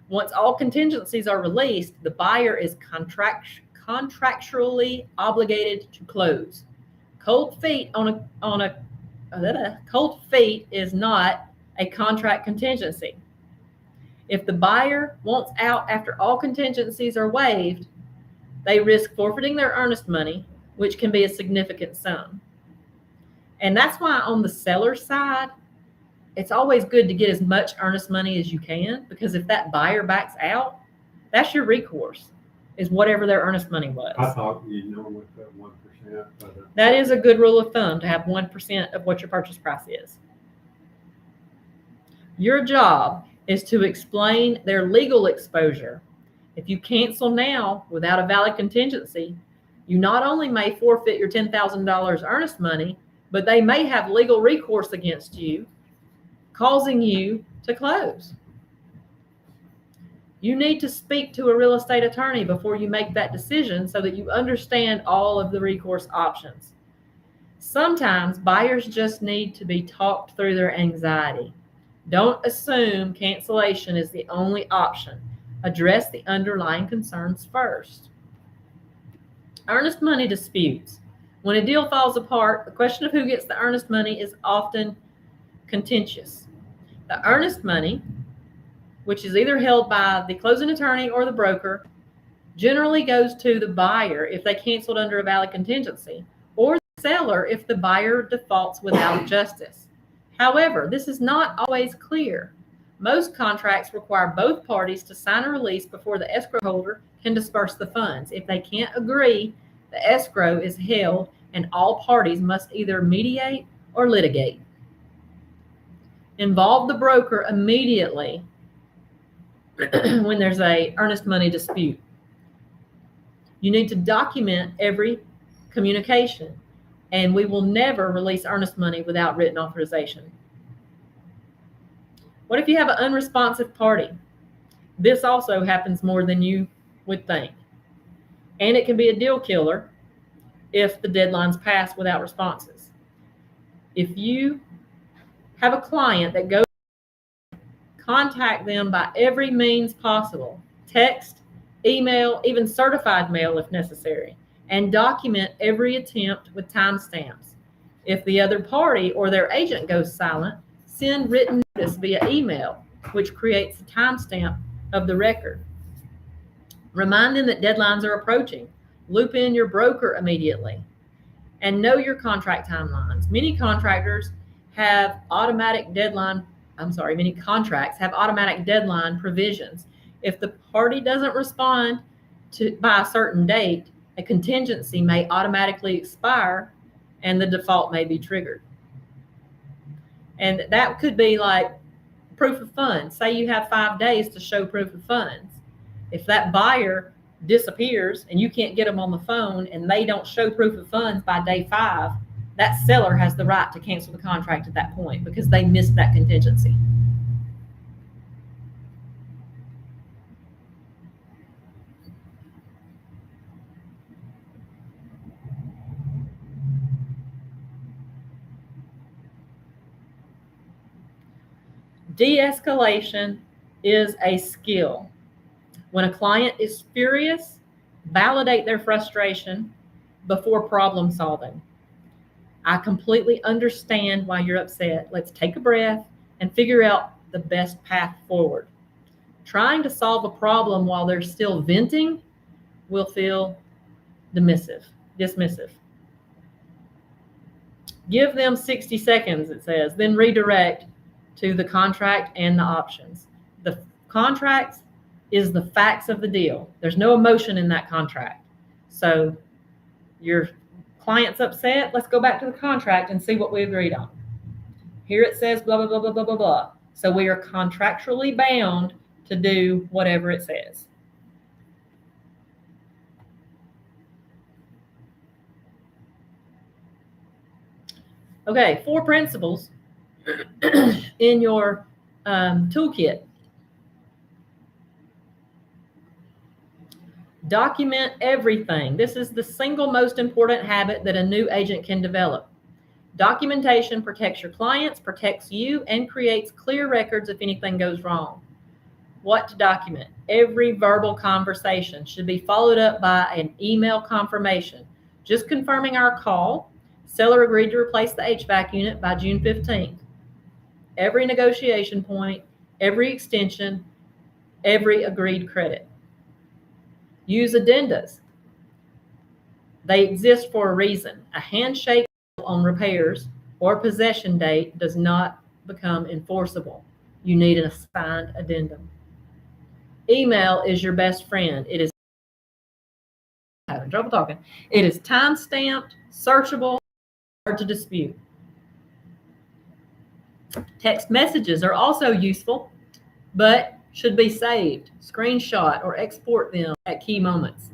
Once all contingencies are released, the buyer is contractually obligated to close. Cold feet cold feet is not a contract contingency. If the buyer wants out after all contingencies are waived, they risk forfeiting their earnest money, which can be a significant sum. And that's why on the seller's side, it's always good to get as much earnest money as you can, because if that buyer backs out, that's your recourse, is whatever their earnest money was. I thought you normally put 1%, but That is a good rule of thumb, to have 1% of what your purchase price is. Your job is to explain their legal exposure. If you cancel now without a valid contingency, you not only may forfeit your $10,000 earnest money, but they may have legal recourse against you, causing you to close. You need to speak to a real estate attorney before you make that decision so that you understand all of the recourse options. Sometimes buyers just need to be talked through their anxiety. Don't assume cancellation is the only option. Address the underlying concerns first. Earnest money disputes. When a deal falls apart, the question of who gets the earnest money is often contentious. The earnest money, which is either held by the closing attorney or the broker, generally goes to the buyer if they canceled under a valid contingency, or the seller if the buyer defaults without justice. However, this is not always clear. Most contracts require both parties to sign a release before the escrow holder can disperse the funds. If they can't agree, the escrow is held and all parties must either mediate or litigate. Involve the broker immediately when there's a earnest money dispute. You need to document every communication, and we will never release earnest money without written authorization. What if you have an unresponsive party? This also happens more than you would think. And it can be a deal killer if the deadlines pass without responses. If you have a client that goes, contact them by every means possible. Text, email, even certified mail if necessary, and document every attempt with timestamps. If the other party or their agent goes silent, send written notice via email, which creates a timestamp of the record. Remind them that deadlines are approaching. Loop in your broker immediately. And know your contract timelines. Many contracts have automatic deadline provisions. If the party doesn't respond by a certain date, a contingency may automatically expire and the default may be triggered. And that could be like proof of funds. Say you have 5 days to show proof of funds. If that buyer disappears and you can't get them on the phone and they don't show proof of funds by day 5, that seller has the right to cancel the contract at that point because they missed that contingency. De-escalation is a skill. When a client is furious, validate their frustration before problem solving. I completely understand why you're upset. Let's take a breath and figure out the best path forward. Trying to solve a problem while they're still venting will feel dismissive. Give them 60 seconds, it says, then redirect to the contract and the options. The contract is the facts of the deal. There's no emotion in that contract. So your client's upset, let's go back to the contract and see what we agreed on. Here it says blah, blah, blah, blah, blah, blah, blah. So we are contractually bound to do whatever it says. Okay, 4 principles in your toolkit. Document everything. This is the single most important habit that a new agent can develop. Documentation protects your clients, protects you, and creates clear records if anything goes wrong. What to document? Every verbal conversation should be followed up by an email confirmation, just confirming our call. Seller agreed to replace the HVAC unit by June 15th. Every negotiation point, every extension, every agreed credit. Use addendas. They exist for a reason. A handshake on repairs or possession date does not become enforceable. You need an assigned addendum. Email is your best friend. It is having trouble talking. It is time-stamped, searchable, hard to dispute. Text messages are also useful, but should be saved, screenshot, or export them at key moments.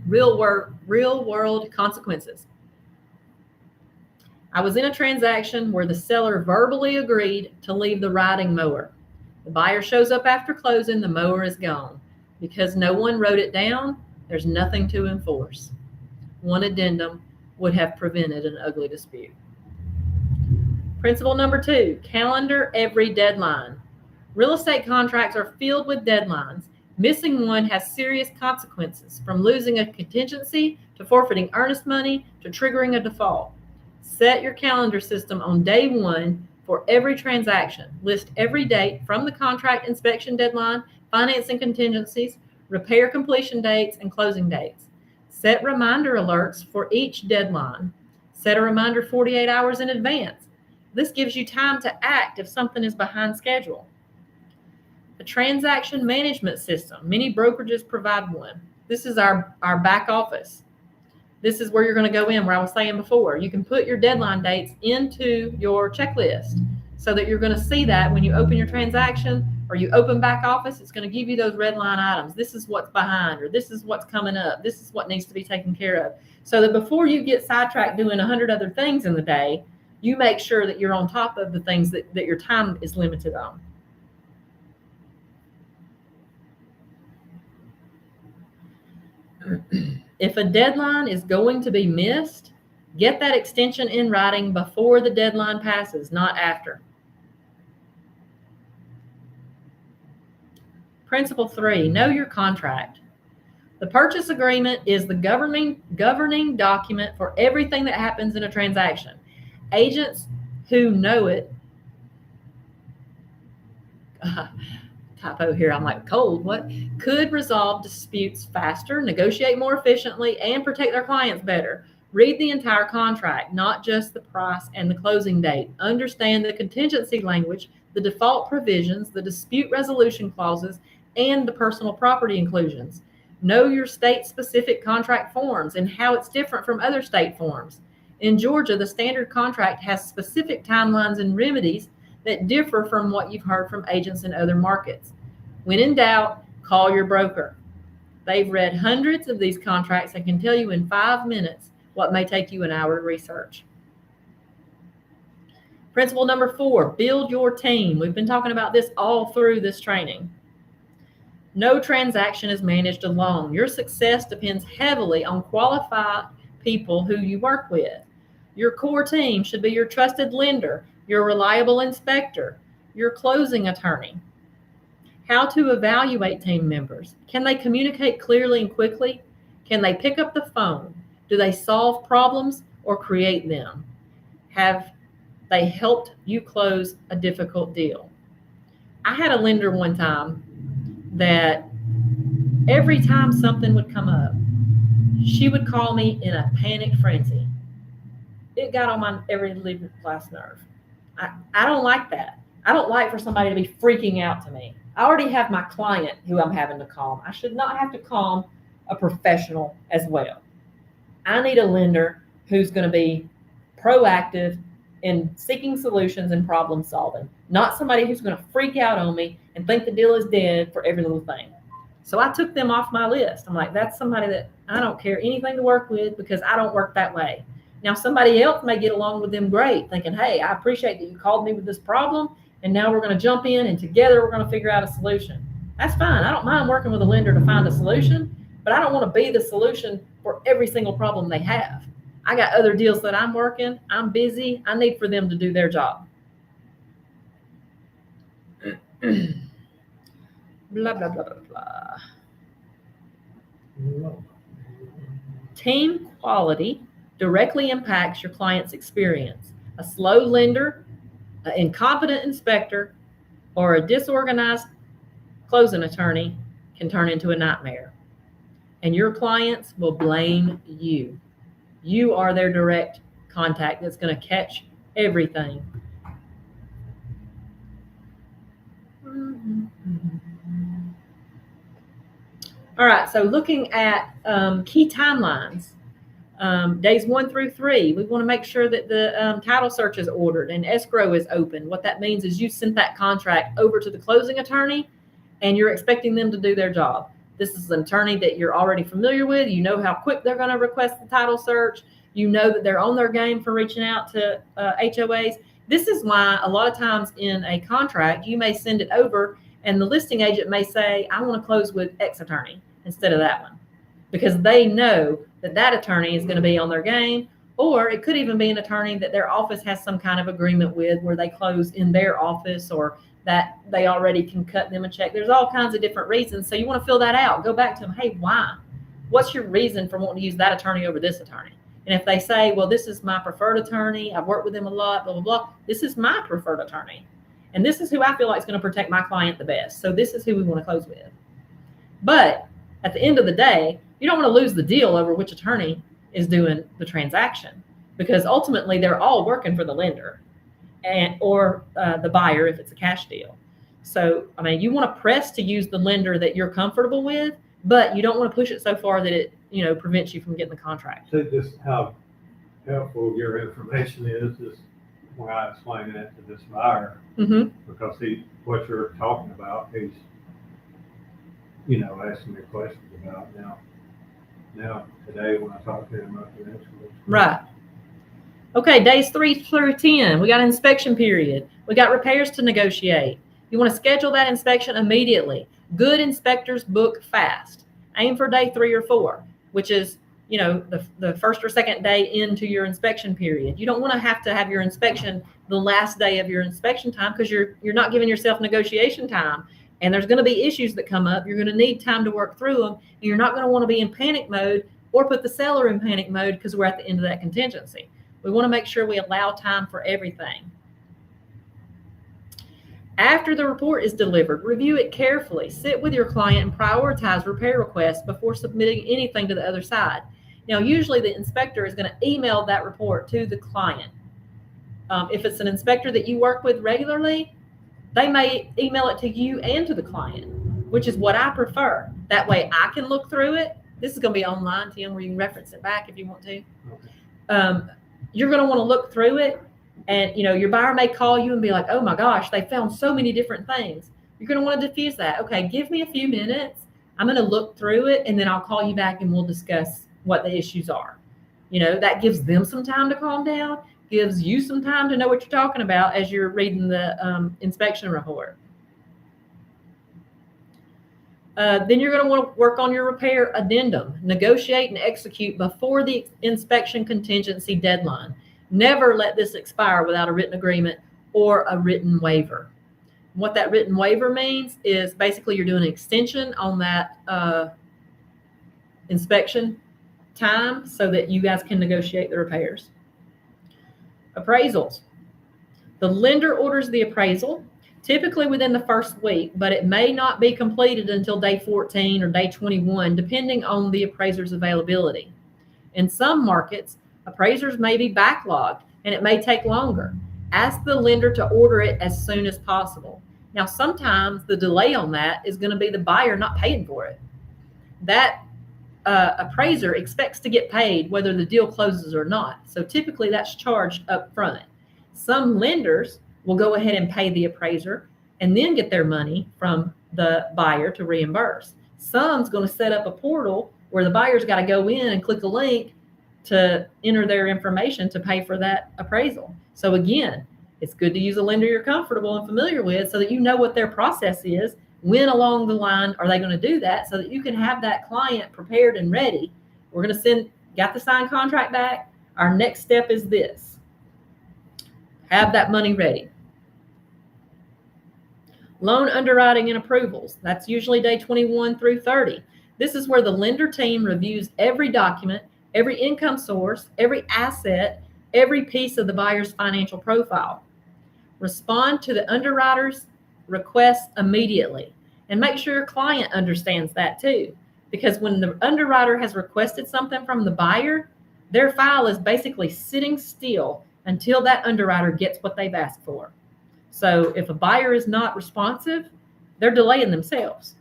Real world consequences. I was in a transaction where the seller verbally agreed to leave the riding mower. The buyer shows up after closing, the mower is gone. Because no one wrote it down, there's nothing to enforce. One addendum would have prevented an ugly dispute. Principle number 2, calendar every deadline. Real estate contracts are filled with deadlines. Missing one has serious consequences, from losing a contingency to forfeiting earnest money to triggering a default. Set your calendar system on day 1 for every transaction. List every date from the contract inspection deadline, financing contingencies, repair completion dates, and closing dates. Set reminder alerts for each deadline. Set a reminder 48 hours in advance. This gives you time to act if something is behind schedule. A transaction management system. Many brokerages provide one. This is our back office. This is where you're going to go in, where I was saying before. You can put your deadline dates into your checklist so that you're going to see that when you open your transaction or you open back office, it's going to give you those red line items. This is what's behind, or this is what's coming up. This is what needs to be taken care of. So that before you get sidetracked doing 100 other things in the day, you make sure that you're on top of the things that your time is limited on. If a deadline is going to be missed, get that extension in writing before the deadline passes, not after. Principle 3, know your contract. The purchase agreement is the governing document for everything that happens in a transaction. Agents who know it, typo here, I'm like, cold, what? Could resolve disputes faster, negotiate more efficiently, and protect their clients better. Read the entire contract, not just the price and the closing date. Understand the contingency language, the default provisions, the dispute resolution clauses, and the personal property inclusions. Know your state-specific contract forms and how it's different from other state forms. In Georgia, the standard contract has specific timelines and remedies that differ from what you've heard from agents in other markets. When in doubt, call your broker. They've read hundreds of these contracts and can tell you in 5 minutes what may take you an hour to research. Principle number 4, build your team. We've been talking about this all through this training. No transaction is managed alone. Your success depends heavily on qualified people who you work with. Your core team should be your trusted lender, your reliable inspector, your closing attorney. How to evaluate team members. Can they communicate clearly and quickly? Can they pick up the phone? Do they solve problems or create them? Have they helped you close a difficult deal? I had a lender one time that every time something would come up, she would call me in a panic frenzy. It got on my every last nerve. I don't like that. I don't like for somebody to be freaking out to me. I already have my client who I'm having to calm. I should not have to calm a professional as well. I need a lender who's going to be proactive in seeking solutions and problem solving, not somebody who's going to freak out on me and think the deal is dead for every little thing. So I took them off my list. I'm like, that's somebody that I don't care anything to work with because I don't work that way. Now, somebody else may get along with them great, thinking, hey, I appreciate that you called me with this problem, and now we're going to jump in, and together we're going to figure out a solution. That's fine. I don't mind working with a lender to find a solution, but I don't want to be the solution for every single problem they have. I got other deals that I'm working. I'm busy. I need for them to do their job. Blah, blah, blah, blah, blah. Team quality directly impacts your client's experience. A slow lender, an incompetent inspector, or a disorganized closing attorney can turn into a nightmare. And your clients will blame you. You are their direct contact that's going to catch everything. All right, so looking at key timelines, days 1 through 3, we want to make sure that the title search is ordered and escrow is open. What that means is you sent that contract over to the closing attorney and you're expecting them to do their job. This is an attorney that you're already familiar with. You know how quick they're going to request the title search. You know that they're on their game for reaching out to HOAs. This is why a lot of times in a contract, you may send it over and the listing agent may say, I want to close with X attorney instead of that one, because they know that that attorney is going to be on their game. Or it could even be an attorney that their office has some kind of agreement with where they close in their office, or that they already can cut them a check. There's all kinds of different reasons. So you want to fill that out. Go back to them. Hey, why? What's your reason for wanting to use that attorney over this attorney? And if they say, well, this is my preferred attorney, I've worked with him a lot, blah, blah, blah. This is my preferred attorney. And this is who I feel like is going to protect my client the best. So this is who we want to close with. But at the end of the day, you don't want to lose the deal over which attorney is doing the transaction, because ultimately they're all working for the lender or the buyer if it's a cash deal. So, I mean, you want to press to use the lender that you're comfortable with, but you don't want to push it so far that it, prevents you from getting the contract. So just how helpful your information is when I explain that to this buyer, Mm-hmm. because what you're talking about, he's, asking me questions about now today when I talk to him about the next one. Right. Okay, days 3 through 10, we got an inspection period. We got repairs to negotiate. You want to schedule that inspection immediately. Good inspectors book fast. Aim for day 3 or 4, which is, the first or second day into your inspection period. You don't want to have your inspection the last day of your inspection time, because you're not giving yourself negotiation time. And there's going to be issues that come up. You're going to need time to work through them. And you're not going to want to be in panic mode or put the seller in panic mode because we're at the end of that contingency. We want to make sure we allow time for everything. After the report is delivered, review it carefully. Sit with your client and prioritize repair requests before submitting anything to the other side. Now, usually the inspector is going to email that report to the client. If it's an inspector that you work with regularly, they may email it to you and to the client, which is what I prefer. That way I can look through it. This is going to be online, Tim, where you can reference it back if you want to. Okay. You're going to want to look through it, and your buyer may call you and be like, oh my gosh, they found so many different things. You're going to want to diffuse that. Okay, give me a few minutes. I'm going to look through it, and then I'll call you back and we'll discuss what the issues are. That gives them some time to calm down, gives you some time to know what you're talking about as you're reading the inspection report. Then you're going to want to work on your repair addendum. Negotiate and execute before the inspection contingency deadline. Never let this expire without a written agreement or a written waiver. What that written waiver means is basically you're doing an extension on that inspection time so that you guys can negotiate the repairs. Appraisals. The lender orders the appraisal, typically within the first week, but it may not be completed until day 14 or day 21, depending on the appraiser's availability. In some markets, appraisers may be backlogged and it may take longer. Ask the lender to order it as soon as possible. Now, sometimes the delay on that is going to be the buyer not paying for it. That appraiser expects to get paid whether the deal closes or not. So typically that's charged up front. Some lenders will go ahead and pay the appraiser and then get their money from the buyer to reimburse. Some's going to set up a portal where the buyer's got to go in and click a link to enter their information to pay for that appraisal. So again, it's good to use a lender you're comfortable and familiar with so that you know what their process is When along the line are they going to do that so that you can have that client prepared and ready? We're going to got the signed contract back. Our next step is this. Have that money ready. Loan underwriting and approvals. That's usually day 21 through 30. This is where the lender team reviews every document, every income source, every asset, every piece of the buyer's financial profile. Respond to the underwriter's requests immediately, and make sure your client understands that too. Because when the underwriter has requested something from the buyer, their file is basically sitting still until that underwriter gets what they've asked for. So if a buyer is not responsive, they're delaying themselves.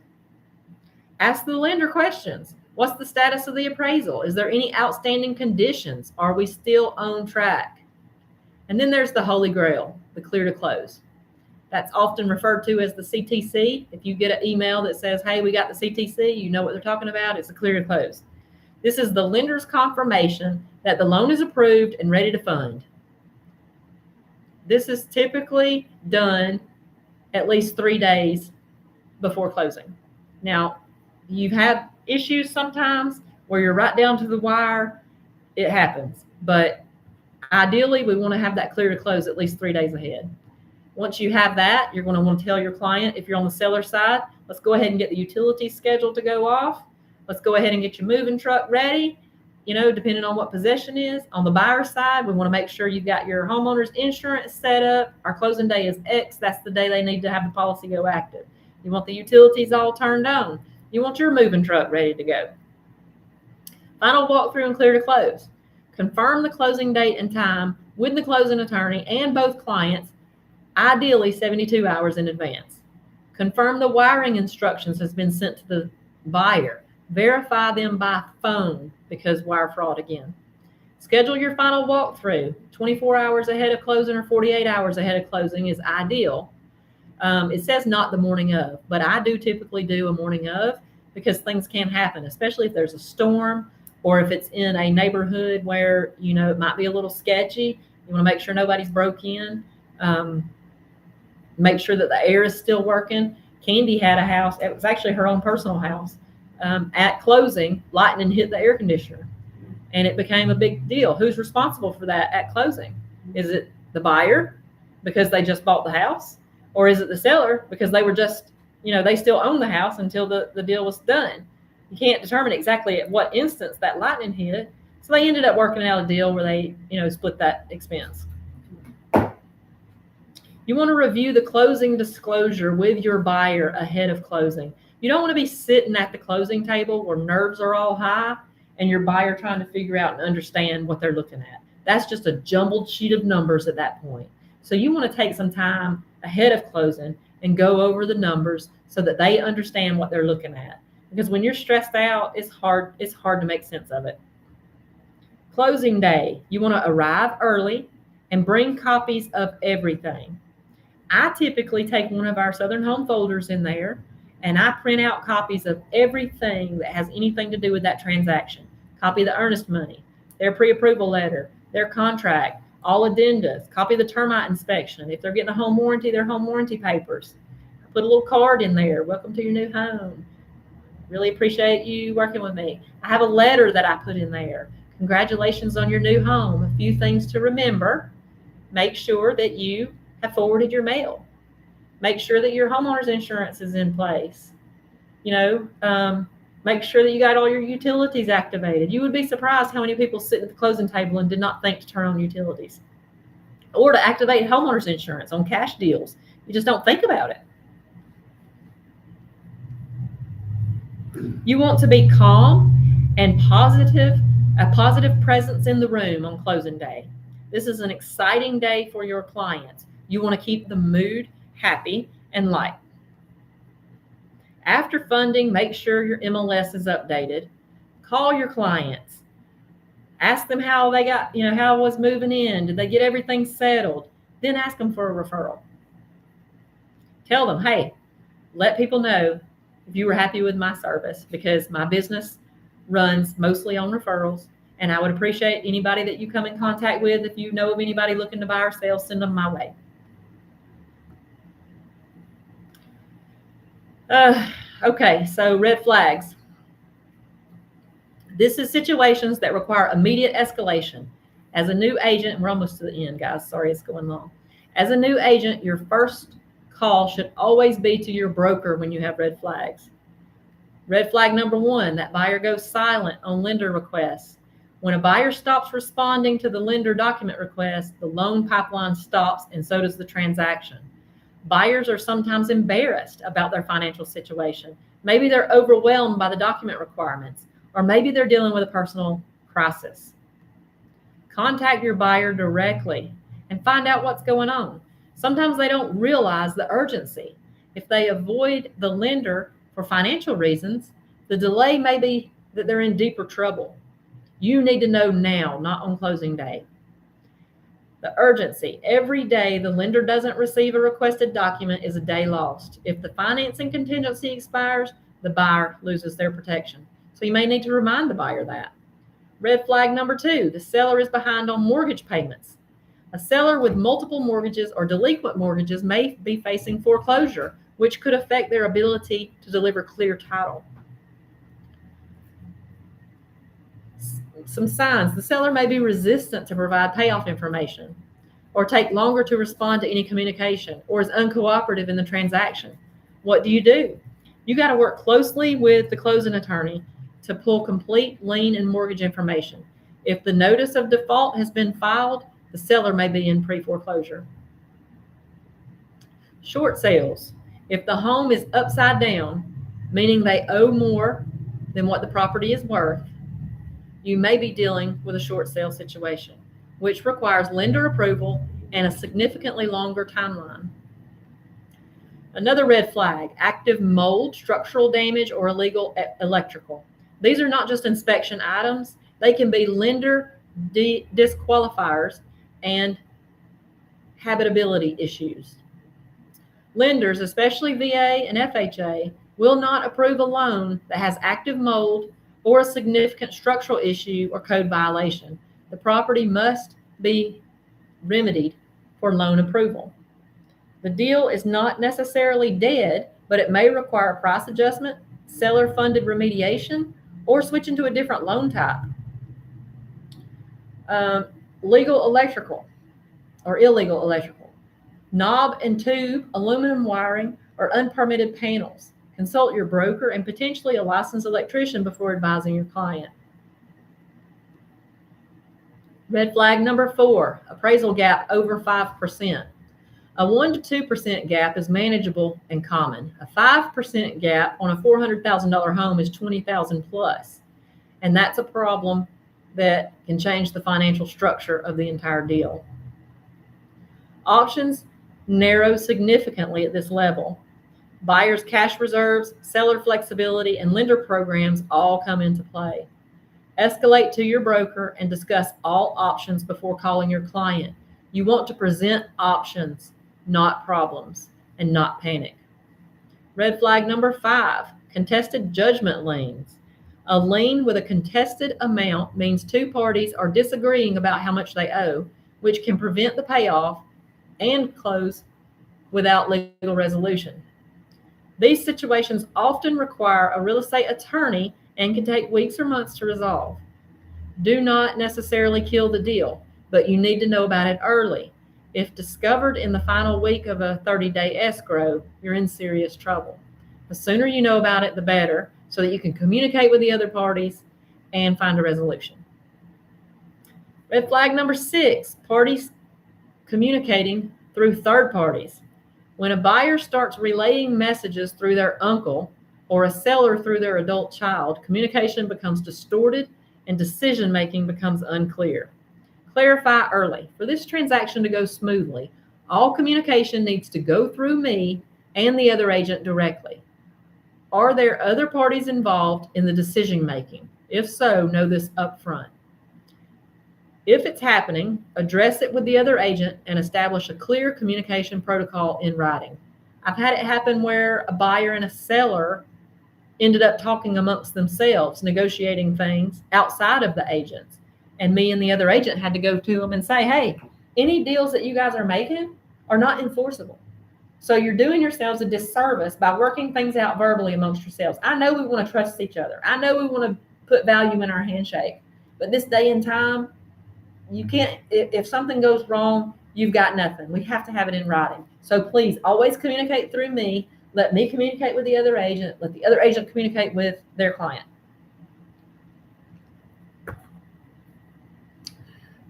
Ask the lender questions. What's the status of the appraisal? Is there any outstanding conditions? Are we still on track? And then there's the holy grail, the clear to close. That's often referred to as the CTC. If you get an email that says, hey, we got the CTC, you know what they're talking about. It's a clear to close. This is the lender's confirmation that the loan is approved and ready to fund. This is typically done at least 3 days before closing. Now, you've had issues sometimes where you're right down to the wire. It happens. But ideally, we want to have that clear to close at least 3 days ahead. Once you have that, you're going to want to tell your client, if you're on the seller side, let's go ahead and get the utilities scheduled to go off. Let's go ahead and get your moving truck ready, depending on what possession is. On the buyer side, we want to make sure you've got your homeowner's insurance set up. Our closing day is X. That's the day they need to have the policy go active. You want the utilities all turned on. You want your moving truck ready to go. Final walkthrough and clear to close. Confirm the closing date and time with the closing attorney and both clients, ideally 72 hours in advance. Confirm the wiring instructions has been sent to the buyer. Verify them by phone, because wire fraud again. Schedule your final walkthrough. 24 hours ahead of closing or 48 hours ahead of closing is ideal. It says not the morning of, but I do typically do a morning of, because things can happen, especially if there's a storm or if it's in a neighborhood where, it might be a little sketchy. You want to make sure nobody's broke in. Make sure that the air is still working. Candy had a house. It was actually her own personal house. At closing, lightning hit the air conditioner, and it became a big deal. Who's responsible for that at closing? Is it the buyer because they just bought the house, or is it the seller because they were just, they still own the house until the deal was done? You can't determine exactly at what instance that lightning hit. So they ended up working out a deal where they, split that expense. You want to review the closing disclosure with your buyer ahead of closing. You don't want to be sitting at the closing table where nerves are all high and your buyer trying to figure out and understand what they're looking at. That's just a jumbled sheet of numbers at that point. So you want to take some time ahead of closing and go over the numbers so that they understand what they're looking at. Because when you're stressed out, it's hard to make sense of it. Closing day, you want to arrive early and bring copies of everything. I typically take one of our Southern Home folders in there, and I print out copies of everything that has anything to do with that transaction. Copy of the earnest money, their pre-approval letter, their contract, all addendas, copy of the termite inspection. If they're getting a home warranty, their home warranty papers. I put a little card in there. Welcome to your new home. Really appreciate you working with me. I have a letter that I put in there. Congratulations on your new home. A few things to remember. Make sure that you have forwarded your mail. Make sure that your homeowner's insurance is in place. Make sure that you got all your utilities activated. You would be surprised how many people sit at the closing table and did not think to turn on utilities or to activate homeowner's insurance on cash deals. You just don't think about it. You want to be calm and positive, a positive presence in the room on closing day. This is an exciting day for your clients. You want to keep the mood happy and light. After funding, make sure your MLS is updated. Call your clients. Ask them how they got, how it was moving in. Did they get everything settled? Then ask them for a referral. Tell them, hey, let people know if you were happy with my service, because my business runs mostly on referrals, and I would appreciate anybody that you come in contact with. If you know of anybody looking to buy or sell, send them my way. Okay, so red flags. This is situations that require immediate escalation. As a new agent, we're almost to the end, guys. Sorry, it's going long. As a new agent, your first call should always be to your broker when you have red flags. Red flag number 1, that buyer goes silent on lender requests. When a buyer stops responding to the lender document request, the loan pipeline stops and so does the transaction. Buyers are sometimes embarrassed about their financial situation. Maybe they're overwhelmed by the document requirements, or maybe they're dealing with a personal crisis. Contact your buyer directly and find out what's going on. Sometimes they don't realize the urgency. If they avoid the lender for financial reasons, the delay may be that they're in deeper trouble. You need to know now, not on closing day. The urgency. Every day the lender doesn't receive a requested document is a day lost. If the financing contingency expires, the buyer loses their protection. So you may need to remind the buyer that. Red flag number 2, the seller is behind on mortgage payments. A seller with multiple mortgages or delinquent mortgages may be facing foreclosure, which could affect their ability to deliver clear title. Some signs. The seller may be resistant to provide payoff information, or take longer to respond to any communication, or is uncooperative in the transaction. What do? You got to work closely with the closing attorney to pull complete lien and mortgage information. If the notice of default has been filed, the seller may be in pre-foreclosure. Short sales. If the home is upside down, meaning they owe more than what the property is worth, you may be dealing with a short sale situation, which requires lender approval and a significantly longer timeline. Another red flag, active mold, structural damage, or illegal electrical. These are not just inspection items. They can be lender disqualifiers and habitability issues. Lenders, especially VA and FHA, will not approve a loan that has active mold or a significant structural issue or code violation. The property must be remedied for loan approval. The deal is not necessarily dead, but it may require a price adjustment, seller-funded remediation, or switching to a different loan type. Legal electrical or illegal electrical. Knob and tube, aluminum wiring, or unpermitted panels. Consult your broker and potentially a licensed electrician before advising your client. Red flag number 4, appraisal gap over 5%. A 1 to 2% gap is manageable and common. A 5% gap on a $400,000 home is $20,000 plus. And that's a problem that can change the financial structure of the entire deal. Options narrow significantly at this level. Buyer's cash reserves, seller flexibility, and lender programs all come into play. Escalate to your broker and discuss all options before calling your client. You want to present options, not problems, and not panic. Red flag number 5, contested judgment liens. A lien with a contested amount means 2 parties are disagreeing about how much they owe, which can prevent the payoff and close without legal resolution. These situations often require a real estate attorney and can take weeks or months to resolve. Do not necessarily kill the deal, but you need to know about it early. If discovered in the final week of a 30-day escrow, you're in serious trouble. The sooner you know about it, the better, so that you can communicate with the other parties and find a resolution. Red flag number 6, parties communicating through third parties. When a buyer starts relaying messages through their uncle or a seller through their adult child, communication becomes distorted and decision-making becomes unclear. Clarify early. For this transaction to go smoothly, all communication needs to go through me and the other agent directly. Are there other parties involved in the decision-making? If so, know this up front. If it's happening, address it with the other agent and establish a clear communication protocol in writing. I've had it happen where a buyer and a seller ended up talking amongst themselves, negotiating things outside of the agents. And me and the other agent had to go to them and say, hey, any deals that you guys are making are not enforceable. So you're doing yourselves a disservice by working things out verbally amongst yourselves. I know we want to trust each other. I know we want to put value in our handshake. But this day and time, you can't, if something goes wrong, you've got nothing. We have to have it in writing. So please always communicate through me. Let me communicate with the other agent. Let the other agent communicate with their client.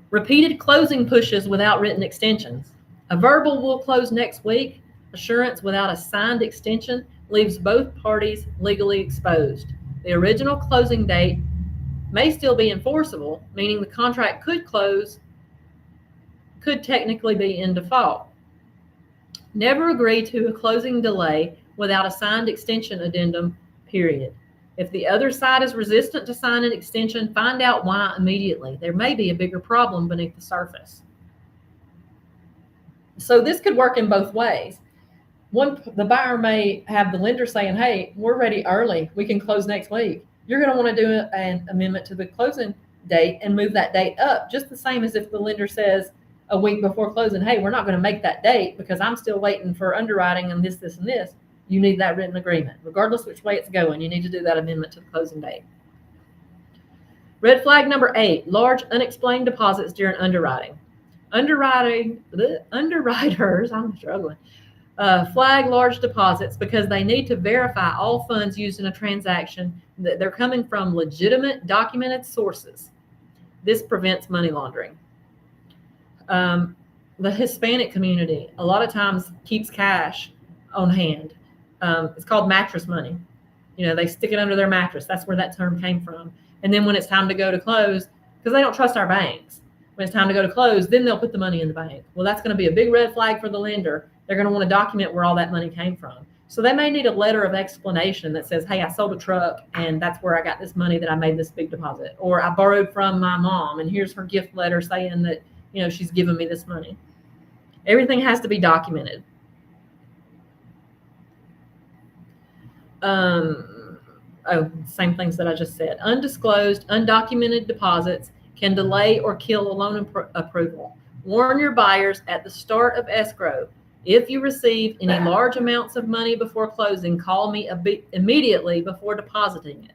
Repeated closing pushes without written extensions. A verbal will close next week. Assurance without a signed extension leaves both parties legally exposed. The original closing date may still be enforceable, meaning the contract could technically be in default. Never agree to a closing delay without a signed extension addendum, period. If the other side is resistant to sign an extension, find out why immediately. There may be a bigger problem beneath the surface. So this could work in both ways. The buyer may have the lender saying, hey, we're ready early. We can close next week. You're going to want to do an amendment to the closing date and move that date up, just the same as if the lender says a week before closing, hey, we're not going to make that date because I'm still waiting for underwriting and this, and this. You need that written agreement. Regardless which way it's going, you need to do that amendment to the closing date. Red flag number 8, large unexplained deposits during underwriting. Underwriters, I'm struggling. Flag large deposits because they need to verify all funds used in a transaction that they're coming from legitimate documented sources. This prevents money laundering. The Hispanic community a lot of times keeps cash on hand. It's called mattress money. You know, they stick it under their mattress. That's where that term came from. And then when it's time to go to close, because they don't trust our banks, when it's time to go to close, then they'll put the money in the bank. Well, that's going to be a big red flag for the lender. They're going to want to document where all that money came from. So they may need a letter of explanation that says, hey, I sold a truck and that's where I got this money that I made this big deposit. Or I borrowed from my mom and here's her gift letter saying that, you know, she's giving me this money. Everything has to be documented. Same things that I just said. Undisclosed, undocumented deposits can delay or kill a loan approval. Warn your buyers at the start of escrow. If you receive any large amounts of money before closing, call me immediately before depositing it.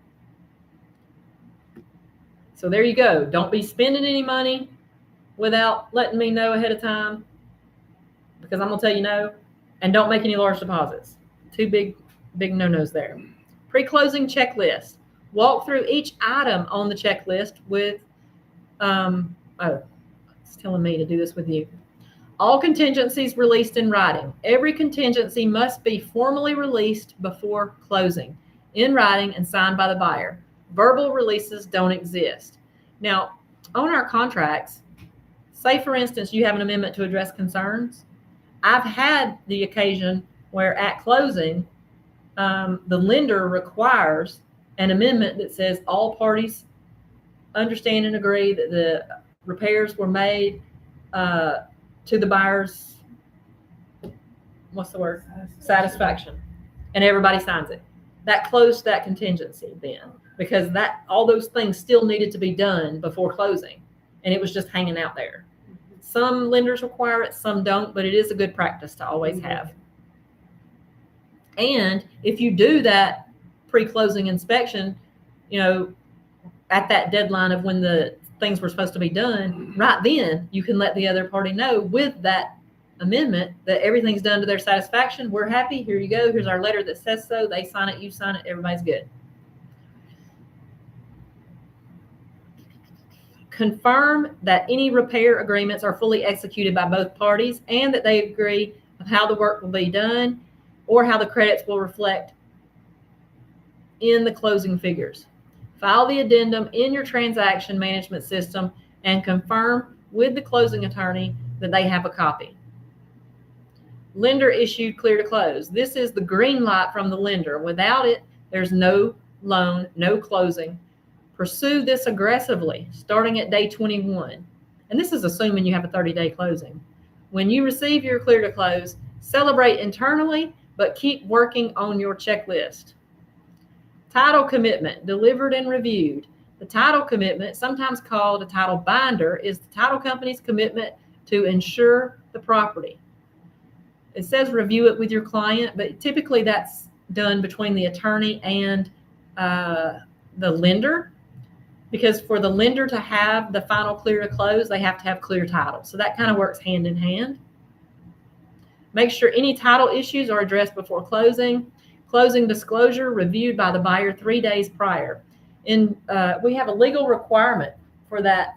So there you go. Don't be spending any money without letting me know ahead of time, because I'm going to tell you no. And don't make any large deposits. Two big no-nos there. Pre-closing checklist. Walk through each item on the checklist with, it's telling me to do this with you. All contingencies released in writing. Every contingency must be formally released before closing, in writing and signed by the buyer. Verbal releases don't exist. Now, on our contracts, say for instance, you have an amendment to address concerns. I've had the occasion where at closing, the lender requires an amendment that says all parties understand and agree that the repairs were made to the buyer's, satisfaction. And everybody signs it. That closed that contingency then, because all those things still needed to be done before closing. And it was just hanging out there. Some lenders require it, some don't, but it is a good practice to always have. And if you do that pre-closing inspection, you know, at that deadline of when the things were supposed to be done, right then you can let the other party know with that amendment that everything's done to their satisfaction. We're happy. Here you go. Here's our letter that says so. They sign it. You sign it. Everybody's good. Confirm that any repair agreements are fully executed by both parties and that they agree of how the work will be done or how the credits will reflect in the closing figures. File the addendum in your transaction management system and confirm with the closing attorney that they have a copy. Lender issued clear to close. This is the green light from the lender. Without it, there's no loan, no closing. Pursue this aggressively, starting at day 21. And this is assuming you have a 30-day closing. When you receive your clear to close, celebrate internally, but keep working on your checklist. Title commitment, delivered and reviewed. The title commitment, sometimes called a title binder, is the title company's commitment to insure the property. It says review it with your client, but typically that's done between the attorney and the lender, because for the lender to have the final clear to close, they have to have clear title. So that kind of works hand in hand. Make sure any title issues are addressed before closing. Closing disclosure reviewed by the buyer 3 days prior. We have a legal requirement for that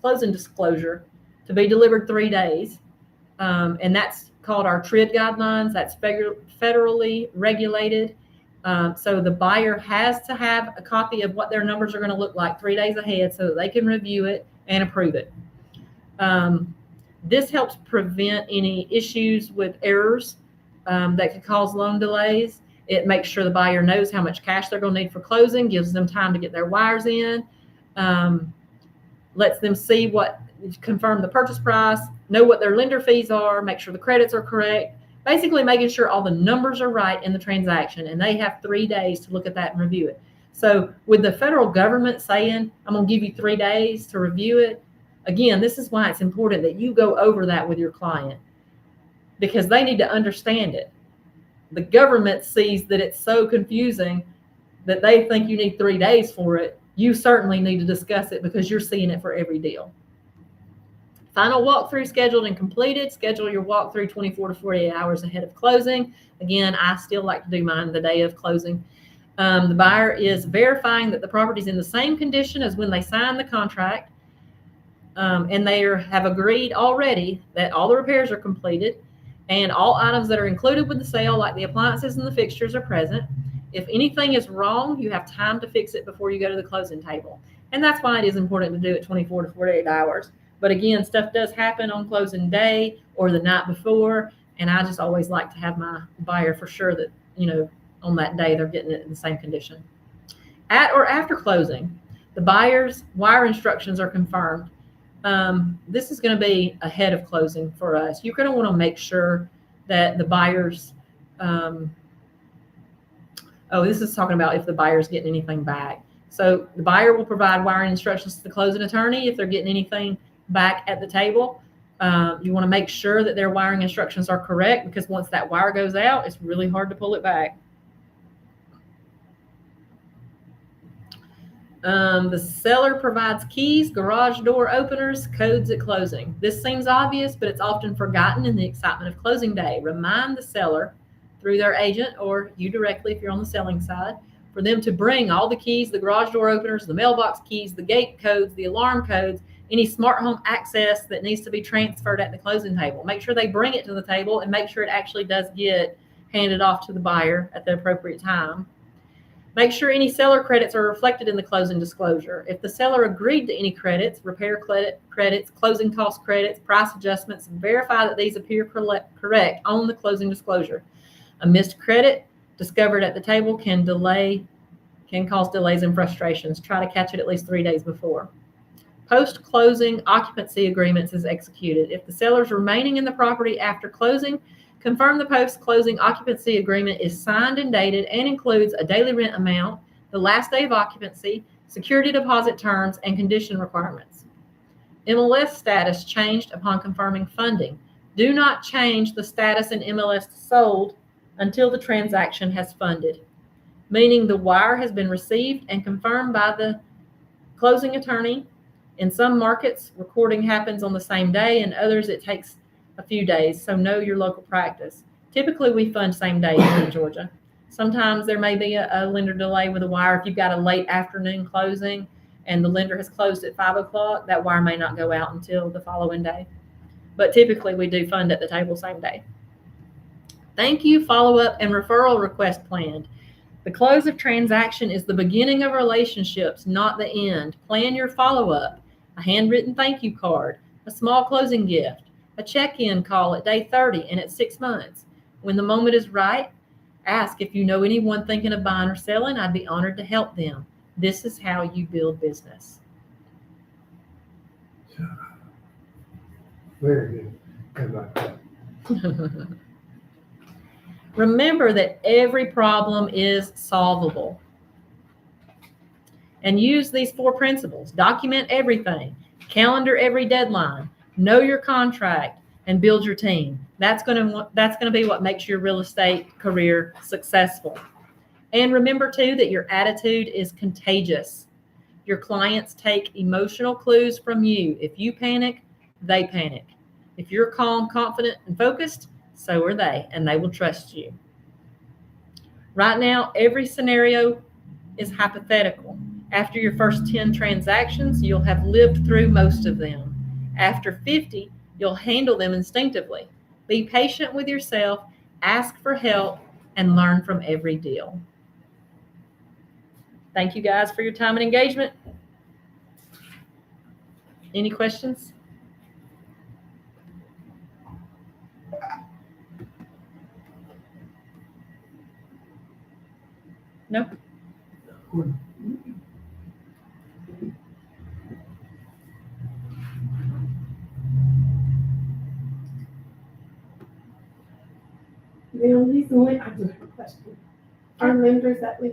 closing disclosure to be delivered 3 days, and that's called our TRID guidelines. That's federally regulated. So the buyer has to have a copy of what their numbers are going to look like 3 days ahead so that they can review it and approve it. This helps prevent any issues with errors that could cause loan delays. It makes sure the buyer knows how much cash they're going to need for closing, gives them time to get their wires in, lets them see confirm the purchase price, know what their lender fees are, make sure the credits are correct, basically making sure all the numbers are right in the transaction, and they have 3 days to look at that and review it. So with the federal government saying, I'm going to give you 3 days to review it, again, this is why it's important that you go over that with your client, because they need to understand it. The government sees that it's so confusing that they think you need 3 days for it. You certainly need to discuss it because you're seeing it for every deal. Final walkthrough scheduled and completed. Schedule your walkthrough 24 to 48 hours ahead of closing. Again, I still like to do mine the day of closing. The buyer is verifying that the property is in the same condition as when they signed the contract, and they have agreed already that all the repairs are completed and all items that are included with the sale, like the appliances and the fixtures, are present. If anything is wrong, you have time to fix it before you go to the closing table. And that's why it is important to do it 24 to 48 hours. But again, stuff does happen on closing day or the night before, and I just always like to have my buyer for sure that, on that day they're getting it in the same condition. At or after closing, the buyer's wire instructions are confirmed. This is going to be ahead of closing for us. You're going to want to make sure that the buyer's, this is talking about if the buyer's getting anything back. So the buyer will provide wiring instructions to the closing attorney if they're getting anything back at the table. You want to make sure that their wiring instructions are correct, because once that wire goes out, it's really hard to pull it back. The seller provides keys, garage door openers, codes at closing. This seems obvious, but it's often forgotten in the excitement of closing day. Remind the seller through their agent, or you directly if you're on the selling side, for them to bring all the keys, the garage door openers, the mailbox keys, the gate codes, the alarm codes, any smart home access that needs to be transferred at the closing table. Make sure they bring it to the table and make sure it actually does get handed off to the buyer at the appropriate time. Make sure any seller credits are reflected in the closing disclosure. If the seller agreed to any credits, repair credits, closing cost credits, price adjustments, verify that these appear correct on the closing disclosure. A missed credit discovered at the table can cause delays and frustrations. Try to catch it at least 3 days before. Post-closing occupancy agreements is executed. If the seller is remaining in the property after closing, confirm the post-closing occupancy agreement is signed and dated and includes a daily rent amount, the last day of occupancy, security deposit terms, and condition requirements. MLS status changed upon confirming funding. Do not change the status in MLS to sold until the transaction has funded, meaning the wire has been received and confirmed by the closing attorney. In some markets, recording happens on the same day. In others, it takes a few days, so know your local practice. Typically, we fund same day in Georgia. Sometimes there may be a lender delay with a wire. If you've got a late afternoon closing and the lender has closed at 5 o'clock, that wire may not go out until the following day. But typically, we do fund at the table same day. Thank you, follow-up, and referral request planned. The close of transaction is the beginning of relationships, not the end. Plan your follow-up, a handwritten thank you card, a small closing gift, a check-in call at day 30 and at 6 months. When the moment is right, ask if you know anyone thinking of buying or selling. I'd be honored to help them. This is how you build business. Very good. How about that? Remember that every problem is solvable. And use these 4 principles. Document everything. Calendar every deadline. Know your contract and build your team. That's going to be what makes your real estate career successful. And remember too that your attitude is contagious. Your clients take emotional clues from you. If you panic, they panic. If you're calm, confident, and focused, so are they, and they will trust you. Right now, every scenario is hypothetical. After your first 10 transactions, you'll have lived through most of them. After 50, you'll handle them instinctively. Be patient with yourself, ask for help, and learn from every deal. Thank you guys for your time and engagement. Any questions? No? The only reason why I do have a question. Our lenders that we